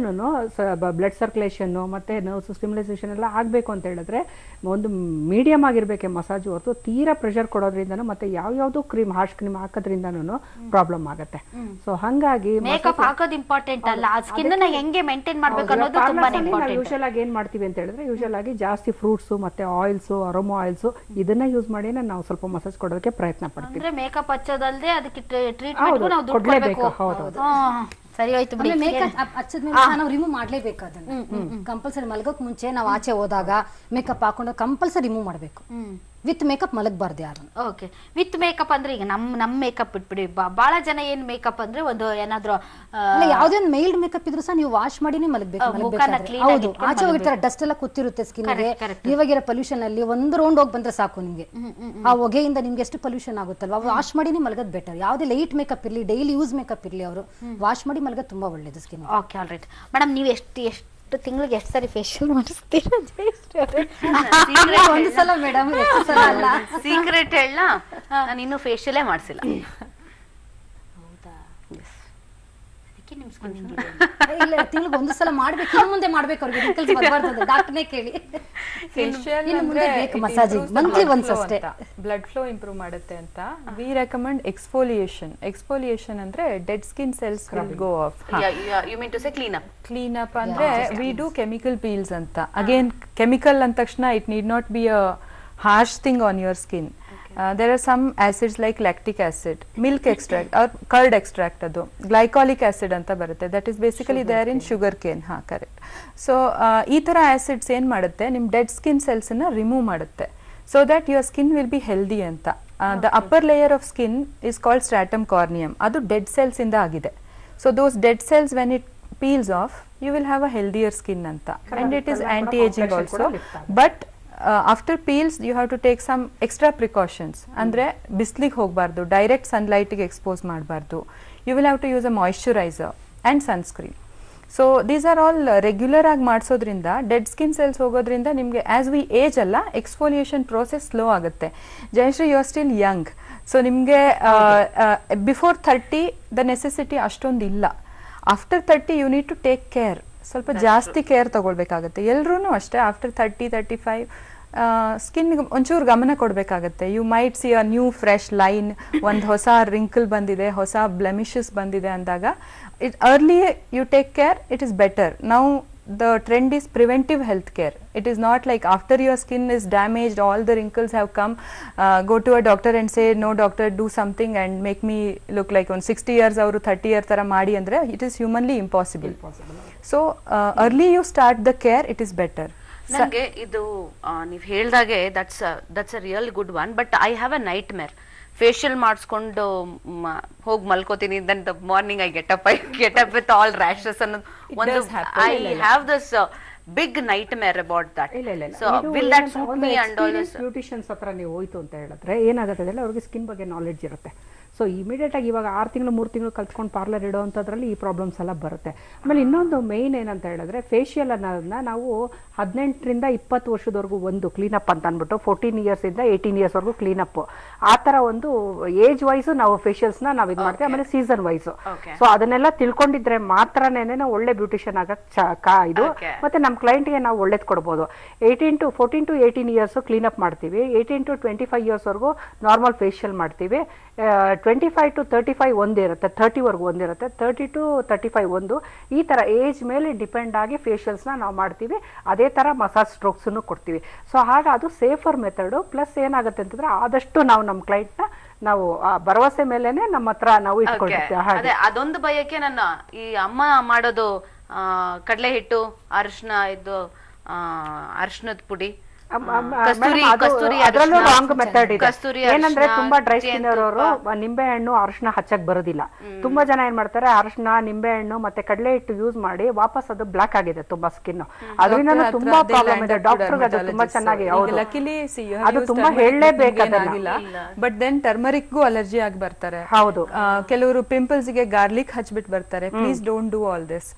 ಬ್ಲಡ್ ಸರ್ಕ್ಯುಲೇಷನ್ ಮತ್ತೆ ನರ್ವ್ಸ್ ಸ್ಟಿಮ್ಯುಲೇಷನ್ ಎಲ್ಲ ಆಗಬೇಕು ಅಂತ ಹೇಳಿದ್ರೆ ಒಂದು ಮೀಡಿಯಮ್ ಆಗಿರ್ಬೇಕೆ ಮಸಾಜ್ ಹೊರತು ತೀರಾ ಪ್ರೆಷರ್ ಕೊಡೋದ್ರಿಂದನೂ ಮತ್ತೆ ಯಾವ್ಯಾವ್ದು ಕ್ರೀಮ್, ಹಾರ್ಶ್ ಕ್ರೀಮ್ ಹಾಕೋದ್ರಿಂದನೂ ಪ್ರಾಬ್ಲಮ್ ಆಗುತ್ತೆ. ಸೊ ಹಂಗಾಗಿ ಮೇಕಪ್ ಹಾಕೋದು ಇಂಪಾರ್ಟೆಂಟ್ ಅಲ್ಲ, ಸ್ಕಿನ್ ನ ಹೆಂಗೆ ಮೇಂಟೈನ್ ಮಾಡಬೇಕು ಅನ್ನೋದು ತುಂಬಾನೇ ಇಂಪಾರ್ಟೆಂಟ್. ಯೂಶುವಲ್ ಆಗಿ ಏನ್ ಮಾಡ್ತೀವಿ ಅಂತ ಹೇಳಿದ್ರೆ, ಯೂಶುವಲ್ ಆಗಿ ಜಾಸ್ತಿ ಫ್ರೂಟ್ಸ್ ಮತ್ತೆ ಆಯಿಲ್ಸ್, ಅರೋಮಾ ಆಯಿಲ್ಸ್ ಇದನ್ನ ಯೂಸ್ ಮಾಡಿ ನಾವು ಸ್ವಲ್ಪ ಮಸಾಜ್ ಕೊಡೋದಕ್ಕೆ ಪ್ರಯತ್ನ ಪಡ್ತೀವಿ. ಅಂದ್ರೆ ಮೇಕಪ್ ಹಚ್ಚೋದಲ್ದೆ ಅದಕ್ಕೆ ಟ್ರೀಟ್ಮೆಂಟ್ ನಾವು ದುಡ್ಡು ಕೊಡಬೇಕು. ಸರಿ ಹೋಯ್ತು ಬಿಡಿ. ಮೇಕಪ್ ಹಚ್ಚದ್ಮೇಲೆ ನಾವು ರಿಮೂವ್ ಮಾಡ್ಲೇಬೇಕು ಅದನ್ನ. ಕಂಪಲ್ಸರಿ ಮಲಗೋಕ್ ಮುಂಚೆ ನಾವು ಆಚೆ ಹೋದಾಗ ಮೇಕಪ್ ಹಾಕೊಂಡು ಕಂಪಲ್ಸರಿ ರಿಮೂವ್ ಮಾಡ್ಬೇಕು. ವಿತ್ ಮೇಕಪ್ ಮಲಗಬಾರ್ದು ಯಾರು. ಓಕೆ, ವಿತ್ ಮೇಕಪ್ ಅಂದ್ರೆ ಈಗ ನಮ್ಮ ಮೇಕಪ್ ಬಿಟ್ಬಿಡಿ, ಬಹಳ ಜನ ಏನ್ ಮೇಕಪ್ ಅಂದ್ರೆ ಒಂದು ಏನಾದ್ರು ಯಾವ್ದೇ ಒಂದು ಮೈಲ್ಡ್ ಮೇಕಪ್ ಇದ್ರು ಸಹ ನೀವು ವಾಶ್ ಮಾಡಿನೇ ಮಲಗಬೇಕು. ಹೌದು, ಆಚೆ ಹೋಗಿರ್ತಾರೆ, ಡಸ್ಟ್ ಎಲ್ಲ ಕೂತಿರುತ್ತೆ ಸ್ಕಿನ್ ಗೆ. ಇವಾಗಿರೋ ಪೊಲ್ಯೂಷನ್ ಅಲ್ಲಿ ಒಂದು ರೌಂಡ್ ಹೋಗಿ ಬಂದ್ರೆ ಸಾಕು ನಿಮ್ಗೆ. ಆ ಹೊಗೆಯಿಂದ ನಿಮ್ಗೆ ಎಷ್ಟು ಪೊಲ್ಯೂಷನ್ ಆಗುತ್ತಲ್ವಾ, ವಾಶ್ ಮಾಡಿನೇ ಮಲಗೋದು ಬೆಟರ್. ಯಾವ್ದೇ ಲೈಟ್ ಮೇಕಪ್ ಇರ್ಲಿ, ಡೈಲಿ ಯೂಸ್ ಮೇಕಪ್ ಇರ್ಲಿ, ಅವರು ವಾಶ್ ಮಾಡಿ ಮಲಗೋದು ತುಂಬಾ ಒಳ್ಳೇದು skin. Okay, all right madam, ನೀವು ಎಷ್ಟು ತಿಂಗಳಿಗೆ ಎಷ್ಟು ಸರಿ ಫೇಶಿಯಲ್ ಮಾಡಿಸ್ತೀರಾ? ಒಂದು ಸಲ ಮೇಡಮ್, ಸೀಕ್ರೆಟ್ ಹೇಳ, ನಾನು ಇನ್ನೂ ಫೇಶಿಯಲೇ ಮಾಡಿಸಿಲ್ಲ. ಇಲ್ಲ, ತಿಂಗಳಿಗೆ ಒಂದು ಸಲ ಮಾಡ್ಬೇಕು, ಇನ್ನು ಮುಂದೆ ಮಾಡ್ಬೇಕು. ಅವ್ರಿಗೆ ರಿಂಕಲ್ಸ್ ಬರಬಾರ್ದು, ಡಾಕ್ಟರ್ನೇ ಕೇಳಿ. ಮಂತ್ಲಿ ಒನ್ಸ್ ಅಷ್ಟೇ. ಬ್ಲಡ್ ಫ್ಲೋ ಇಂಪ್ರೂವ್ ಮಾಡುತ್ತೆ ಅಂತ ವಿ ರೆಕಮೆಂಡ್ ಎಕ್ಸ್ಫೋಲಿಯೇಷನ್. ಎಕ್ಸ್ಫೋಲಿಯೇಷನ್ ಅಂದ್ರೆ dead skin cells will go off. You mean to say clean up. Clean up ಅಂದ್ರೆ ವಿ ಡೂ ಕೆಮಿಕಲ್ ಪೀಲ್ಸ್ ಅಂತ. ಅಗೇನ್ ಕೆಮಿಕಲ್ ಅಂದ ತಕ್ಷಣ it need not be a harsh thing on your skin. There are some acids like lactic acid, milk extract or curd extract, adu glycolic acid anta barutte, that is basically there in sugar cane. Ha, correct. So ee tara acids ಏನು ಮಾಡುತ್ತೆ, ನಿಮ್ಮ dead skin cells na remove ಮಾಡುತ್ತೆ, so that your skin will be healthy anta. The upper layer of skin is called stratum corneum, adu dead cells inda agide. So those dead cells, when it peels off, you will have a healthier skin anta, and it is anti-aging also. But after peels you have to take some extra precautions. Andre bislige hogbardu, direct sunlight ge expose ಮಾಡಬಾರದು. You will have to use a moisturizer and sunscreen. So these are all regular ಆಗಿ ಮಾಡಿಸೋದ್ರಿಂದ dead skin cells ಹೋಗೋದ್ರಿಂದ ನಿಮಗೆ as we age ಅಲ್ಲ, ಎಕ್ಸ್ಫೋಲಿಯೇಷನ್ process slow ಆಗುತ್ತೆ. Jayashree, you are still young, so ನಿಮಗೆ before 30 the necessity ಅಷ್ಟೊಂದು ಇಲ್ಲ. After 30 you need to take care, ಸ್ವಲ್ಪ ಜಾಸ್ತಿ ಕೇರ್ ತಗೊಳ್ಬೇಕಾಗತ್ತೆ. ಎಲ್ರೂ ಅಷ್ಟೇ, ಆಫ್ಟರ್ 30-35 ಸ್ಕಿನ್ಗೆ ಒಂಚೂರು ಗಮನ ಕೊಡಬೇಕಾಗತ್ತೆ. You might see a new fresh line, ಒಂದು ಹೊಸ ರಿಂಕಲ್ ಬಂದಿದೆ, ಹೊಸ ಬ್ಲೆಮಿಷಸ್ ಬಂದಿದೆ ಅಂದಾಗ it early you take care, it is better. ನಾವು the trend is preventive healthcare. It is not like after your skin is damaged, all the wrinkles have come, go to a doctor and say, no doctor, do something and make me look like on 60 years or 30 years tara maadi andre, it is humanly impossible. So early you start the care, it is better. ನನಗೆ ಇದು ನೀವು ಹೇಳ್ದಾಗೆ that's a real good one. But I have a nightmare. Facial ಮಾಡಿಸ್ಕೊಂಡು ಹೋಗಿ ಮಲ್ಕೋತೀನಿ, then the morning I get up with all rashes ಅನ್ನೋದು ಒಂದು I have this big nightmare about that. So will that suit me and all this? Beauticians ಹತ್ರ ನೀವು ಹೋಯ್ತು ಅಂತ ಹೇಳಿದ್ರೆ ಏನಾಗುತ್ತೆ ಅಂದ್ರೆ ಅವ್ರಿಗೆ ಸ್ಕಿನ್ ಬಗ್ಗೆ ನಾಲೆಡ್ಜ್ ಇರುತ್ತೆ. ಸೊ ಇಮಿಡಿಯೇಟ್ ಆಗಿ ಇವಾಗ 6 ತಿಂಗಳು 3 ತಿಂಗಳು ಕಲ್ತ್ಕೊಂಡು ಪಾರ್ಲರ್ ಇಡೋವಂಥದ್ರಲ್ಲಿ ಈ ಪ್ರಾಬ್ಲಮ್ಸ್ ಎಲ್ಲ ಬರುತ್ತೆ. ಆಮೇಲೆ ಇನ್ನೊಂದು ಮೇಯ್ನ್ ಏನಂತ ಹೇಳಿದ್ರೆ ಫೇಶಿಯಲ್ ಅನ್ನೋದನ್ನ ನಾವು 18ರಿಂದ 20 ವರ್ಷದವರೆಗೂ ಒಂದು ಕ್ಲೀನಪ್ ಅಂತ ಅಂದ್ಬಿಟ್ಟು 14 ಇಯರ್ಸಿಂದ 18 ಇಯರ್ಸ್ವರೆಗೂ ಕ್ಲೀನಪ್, ಆ ಥರ ಒಂದು ಏಜ್ ವೈಸ್ ನಾವು ಫೇಶಿಯಲ್ಸ್ನ ನಾವು ಇದು ಮಾಡ್ತೀವಿ. ಆಮೇಲೆ ಸೀಸನ್ ವೈಸ್. ಸೊ ಅದನ್ನೆಲ್ಲ ತಿಳ್ಕೊಂಡಿದ್ರೆ ಮಾತ್ರನೇ ನಾವು ಒಳ್ಳೆ ಬ್ಯೂಟಿಷಿಯನ್ ಆಗಕ್ಕೆ ಇದು. ಮತ್ತೆ ನಮ್ಮ ಕ್ಲೈಂಟ್ಗೆ ನಾವು ಒಳ್ಳೇದು ಕೊಡ್ಬೋದು. 14 to 18 ಇಯರ್ಸ್ ಕ್ಲೀನಪ್ ಮಾಡ್ತೀವಿ. 18 to 25 ಇಯರ್ಸ್ವರೆಗೂ ನಾರ್ಮಲ್ ಫೇಶಿಯಲ್ ಮಾಡ್ತೀವಿ. 25 to 35 ಒಂದಿರುತ್ತೆ, 30ವರೆಗೂ ಒಂದಿರುತ್ತೆ, 30 to 35 ಒಂದು. ಈ ಥರ ಏಜ್ ಮೇಲೆ ಡಿಪೆಂಡ್ ಆಗಿ ಫೇಶಿಯಲ್ಸ್ನ ನಾವು ಮಾಡ್ತೀವಿ. ಅದೇ ಥರ ಮಸಾಜ್ ಸ್ಟ್ರೋಕ್ಸನ್ನು ಕೊಡ್ತೀವಿ. ಸೊ ಹಾಗೆ ಅದು ಸೇಫರ್ ಮೆಥಡು. ಪ್ಲಸ್ ಏನಾಗುತ್ತೆ ಅಂತಂದ್ರೆ ಆದಷ್ಟು ನಾವು ನಮ್ಮ ಕ್ಲೈಂಟ್ನ ನಾವು ಭರವಸೆ ಮೇಲೆನೆ ನಮ್ಮ ಹತ್ರ ನಾವು ಇಟ್ಕೊಂಡಿರ್ತೀವಿ. ಅದೊಂದು ಭಯಕ್ಕೆ ನನ್ನ ಈ ಅಮ್ಮ ಮಾಡೋದು ಕಡಲೆ ಹಿಟ್ಟು, ಅರಿಶಿನದ ಪುಡಿ, ಅದರಲ್ಲೂ ರಾಂಗ್ ಮೆಥಡ್ ಇದೆ. ಏನಂದ್ರೆ ತುಂಬಾ ಡ್ರೈ ಸ್ಕಿನ್ ಇರೋರು ನಿಂಬೆ ಹಣ್ಣು ಅರಿಶಿನ ಹಚ್ಚಕ್ ಬರೋದಿಲ್ಲ. ತುಂಬಾ ಜನ ಏನ್ ಮಾಡ್ತಾರೆ, ಅರಿಶಿನ ನಿಂಬೆ ಹಣ್ಣು ಮತ್ತೆ ಕಡಲೆ ಹಿಟ್ಟು ಯೂಸ್ ಮಾಡಿ ವಾಪಸ್ ಅದು ಬ್ಲಾಕ್ ಆಗಿದೆ ತುಂಬಾ ಸ್ಕಿನ್. ಅದರಿಂದ ತುಂಬಾ ಪ್ರಾಬ್ಲಮ್ ಇದೆ. ಡಾಕ್ಟರ್ ಅದು ತುಂಬಾ ಚೆನ್ನಾಗಿ ಅದು ತುಂಬಾ ಹೇಳಲೇಬೇಕಾಗಿಲ್ಲ. ಬಟ್ ದೆನ್ ಟರ್ಮರಿಕ್ ಗೂ ಅಲರ್ಜಿ ಆಗಿ ಬರ್ತಾರೆ. ಹೌದು, ಕೆಲವರು ಪಿಂಪಲ್ಸ್ ಗೆ ಗಾರ್ಲಿಕ್ ಹಚ್ಬಿಟ್ಟು ಬರ್ತಾರೆ. Please don't do all this.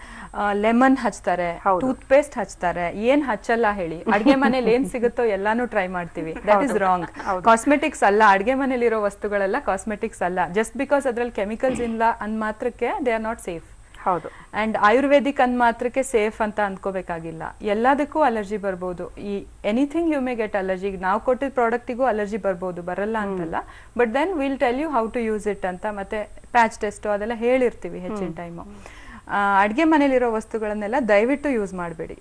Lemon ಹಚ್ತಾರೆ, ಟೂತ್ ಪೇಸ್ಟ್ ಹಚ್ತಾರೆ. ಏನ್ ಹಚ್ಚಲ್ಲ ಹೇಳಿ, ಅಡ್ಗೆ ಮನೇಲಿ ಏನ್ ಸಿಗುತ್ತೋ ಎಲ್ಲಾನು ಟ್ರೈ ಮಾಡ್ತೀವಿ. That is wrong. ಕಾಸ್ಮೆಟಿಕ್ಸ್ ಅಲ್ಲ, ಅಡ್ಗೆ ಮನೇಲಿರೋ ವಸ್ತುಗಳೆಲ್ಲ ಕಾಸ್ಮೆಟಿಕ್ಸ್ ಅಲ್ಲ. ಜಸ್ಟ್ ಬಿಕಾಸ್ ಅದ್ರಲ್ಲಿ ಕೆಮಿಕಲ್ಸ್ ಇಲ್ಲ ಅಂದ್ ಮಾತ್ರಕ್ಕೆ ದೇ ಆರ್ ನಾಟ್ ಸೇಫ್. ಹೌದು. ಅಂಡ್ ಆಯುರ್ವೇದಿಕ್ ಅಂದ್ ಮಾತ್ರಕ್ಕೆ ಸೇಫ್ ಅಂತ ಅನ್ಕೋಬೇಕಾಗಿಲ್ಲ. ಎಲ್ಲದಕ್ಕೂ ಅಲರ್ಜಿ ಬರ್ಬೋದು. ಈ anything you may get allergy. ನಾವು ಕೊಟ್ಟಿದ್ದ ಪ್ರಾಡಕ್ಟಿಗೂ ಅಲರ್ಜಿ ಬರ್ಬೋದು, ಬರಲ್ಲ ಅಂತಲ್ಲ. But then will tell you how to use it ಅಂತ. ಮತ್ತೆ ಪ್ಯಾಚ್ ಟೆಸ್ಟ್ ಅದೆಲ್ಲ ಹೇಳಿರ್ತೀವಿ ಹೆಚ್ಚಿನ ಟೈಮು. ಅಡ್ಗೆ ಮನೇಲಿರೋ ವಸ್ತುಗಳನ್ನೆಲ್ಲ ದಯವಿಟ್ಟು ಯೂಸ್ ಮಾಡಬೇಡಿ.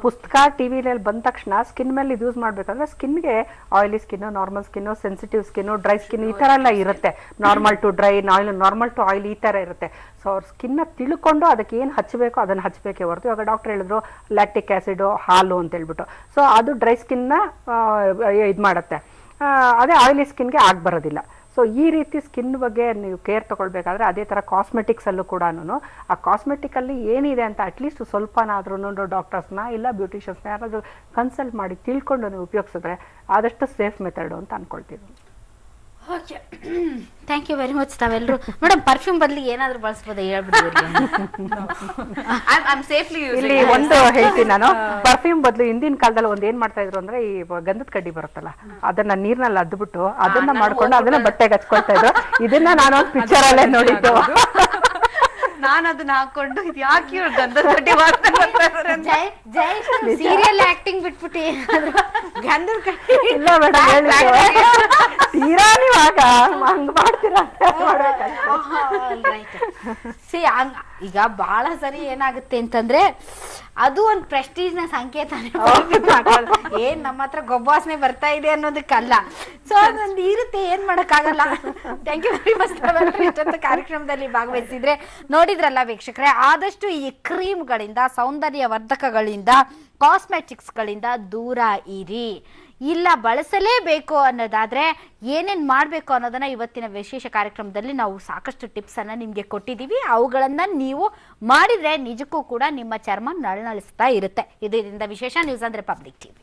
ಪುಸ್ತಕ ಟಿವಿನಲ್ಲಿ ಬಂದ ತಕ್ಷಣ ಸ್ಕಿನ್ ಮೇಲೆ ಇದು ಯೂಸ್ ಮಾಡ್ಬೇಕಂದ್ರೆ ಸ್ಕಿನ್ಗೆ oily skin, normal skin, sensitive skin, dry skin ಈ ತರ ಎಲ್ಲ ಇರುತ್ತೆ. Normal to dry, normal to oil ಈ ತರ ಇರುತ್ತೆ. ಸೊ ಅವ್ರ ಸ್ಕಿನ್ ತಿಳ್ಕೊಂಡು ಅದಕ್ಕೆ ಏನು ಹಚ್ಚಬೇಕೋ ಅದನ್ನ ಹಚ್ಚಬೇಕೇ ಹೊರತು ಇವಾಗ ಡಾಕ್ಟರ್ ಹೇಳಿದ್ರು ಲ್ಯಾಕ್ಟಿಕ್ ಆಸಿಡ್, ಹಾಲು ಅಂತ ಹೇಳ್ಬಿಟ್ಟು. ಸೊ ಅದು ಡ್ರೈ ಸ್ಕಿನ್ನ ಇದು ಮಾಡುತ್ತೆ, ಅದೇ ಆಯಿಲಿ ಸ್ಕಿನ್ಗೆ ಆಗಿ ಬರೋದಿಲ್ಲ. ಸೊ ಈ ರೀತಿ ಸ್ಕಿನ್ ಬಗ್ಗೆ ನೀವು ಕೇರ್ ತಗೊಳ್ಬೇಕಾದ್ರೆ ಅದೇ ಥರ ಕಾಸ್ಮೆಟಿಕ್ಸ್ ಅಲ್ಲೂ ಕೂಡ ಆ ಕಾಸ್ಮೆಟಿಕ್ ಅಲ್ಲಿ ಏನಿದೆ ಅಂತ ಅಟ್ಲೀಸ್ಟ್ ಸ್ವಲ್ಪನಾದ್ರೂ ಡಾಕ್ಟರ್ಸ್ನ ಇಲ್ಲ ಬ್ಯೂಟಿಷಿಯನ್ಸ್ನ ಯಾರಾದ್ರೂ ಕನ್ಸಲ್ಟ್ ಮಾಡಿ ತಿಳ್ಕೊಂಡು ನೀವು ಉಪಯೋಗಿಸಿದ್ರೆ ಆದಷ್ಟು ಸೇಫ್ ಮೆಥಡ್ ಅಂತ ಅನ್ಕೊಳ್ತೀವಿ. Okay, thank you very much. ತಾವೆಲ್ಲರೂ ಮೇಡಮ್ ಪರ್ಫ್ಯೂಮ್ ಬದಲಿಗೆ ಏನಾದ್ರು ಬಳಸ್ಬೋದ ಹೇಳ್ಬಿಡಿ. ಇಲ್ಲಿ ಒಂದು ಹೇಳ್ತೀನಿ ನಾನು, ಪರ್ಫ್ಯೂಮ್ ಬದಲು ಹಿಂದಿನ ಕಾಲದಲ್ಲಿ ಒಂದ್ ಏನ್ ಮಾಡ್ತಾ ಇದ್ರು ಅಂದ್ರೆ ಈ ಗಂಧದ ಕಡ್ಡಿ ಬರುತ್ತಲ್ಲ, ಅದನ್ನ ನೀರ್ನಲ್ಲಿ ಅದ್ಬಿಟ್ಟು ಅದನ್ನ ಮಾಡ್ಕೊಂಡು ಅದನ್ನ ಬಟ್ಟೆಗೆ ಹಚ್ಕೊಳ್ತಾ ಇದ್ರು. ಇದನ್ನ ನಾನು ಒಂದು ಪಿಕ್ಚರ್ ಅಲ್ಲೇ ನೋಡಿದ್ದು. ನಾನು ಅದನ್ನ ಹಾಕೊಂಡು ಇದು ಯಾಕೆ ಗಂಧದ ಕಡ್ಡಿ ಸೀರಿಯಲ್ ಆಕ್ಟಿಂಗ್ ಬಿಟ್ಬಿಟ್ಟು ಗಂಧದ ಕಡ್ಡಿ ಇಲ್ಲ ಮೇಡಮ್, ತೀರಾ ನೀವು ಆಗ ಹಂಗ್ ಮಾಡ್ತೀರಾ. ಈಗ ಬಹಳ ಸರಿ ಏನಾಗುತ್ತೆ ಅಂತಂದ್ರೆ ಅದು ಒಂದು ಪ್ರೆಸ್ಟೀಜ್ ನ ಸಂಕೇತನೇ. ಏನ್ ನಮ್ಮ ಹತ್ರ ಗೊಬ್ಬಾಸನೆ ಬರ್ತಾ ಇದೆ ಅನ್ನೋದಕ್ಕಲ್ಲ. ಸೊ ಅದೊಂದು ಇರುತ್ತೆ, ಏನ್ ಮಾಡಕ್ಕಾಗಲ್ಲ. Thank you very much. ಇಷ್ಟೊಂದು ಕಾರ್ಯಕ್ರಮದಲ್ಲಿ ಭಾಗವಹಿಸಿದ್ರೆ ನೋಡಿದ್ರಲ್ಲ ವೀಕ್ಷಕರೇ, ಆದಷ್ಟು ಈ ಕ್ರೀಮ್ಗಳಿಂದ, ಸೌಂದರ್ಯ ವರ್ಧಕಗಳಿಂದ, ಕಾಸ್ಮೆಟಿಕ್ಸ್ ಗಳಿಂದ ದೂರ ಇರಿ. ಇಲ್ಲ ಬಳಸಲೇಬೇಕು ಅನ್ನೋದಾದ್ರೆ ಏನೇನ್ ಮಾಡ್ಬೇಕು ಅನ್ನೋದನ್ನ ಇವತ್ತಿನ ವಿಶೇಷ ಕಾರ್ಯಕ್ರಮದಲ್ಲಿ ನಾವು ಸಾಕಷ್ಟು ಟಿಪ್ಸ್ ಅನ್ನ ನಿಮ್ಗೆ ಕೊಟ್ಟಿದೀವಿ. ಅವುಗಳನ್ನ ನೀವು ಮಾಡಿದ್ರೆ ನಿಜಕ್ಕೂ ಕೂಡ ನಿಮ್ಮ ಚರ್ಮ ನಳನಳಿಸ್ತಾ ಇರುತ್ತೆ. ಇದರಿಂದ ವಿಶೇಷ ನ್ಯೂಸ್ ಅಂದ್ರೆ ಪಬ್ಲಿಕ್ ಟಿವಿ.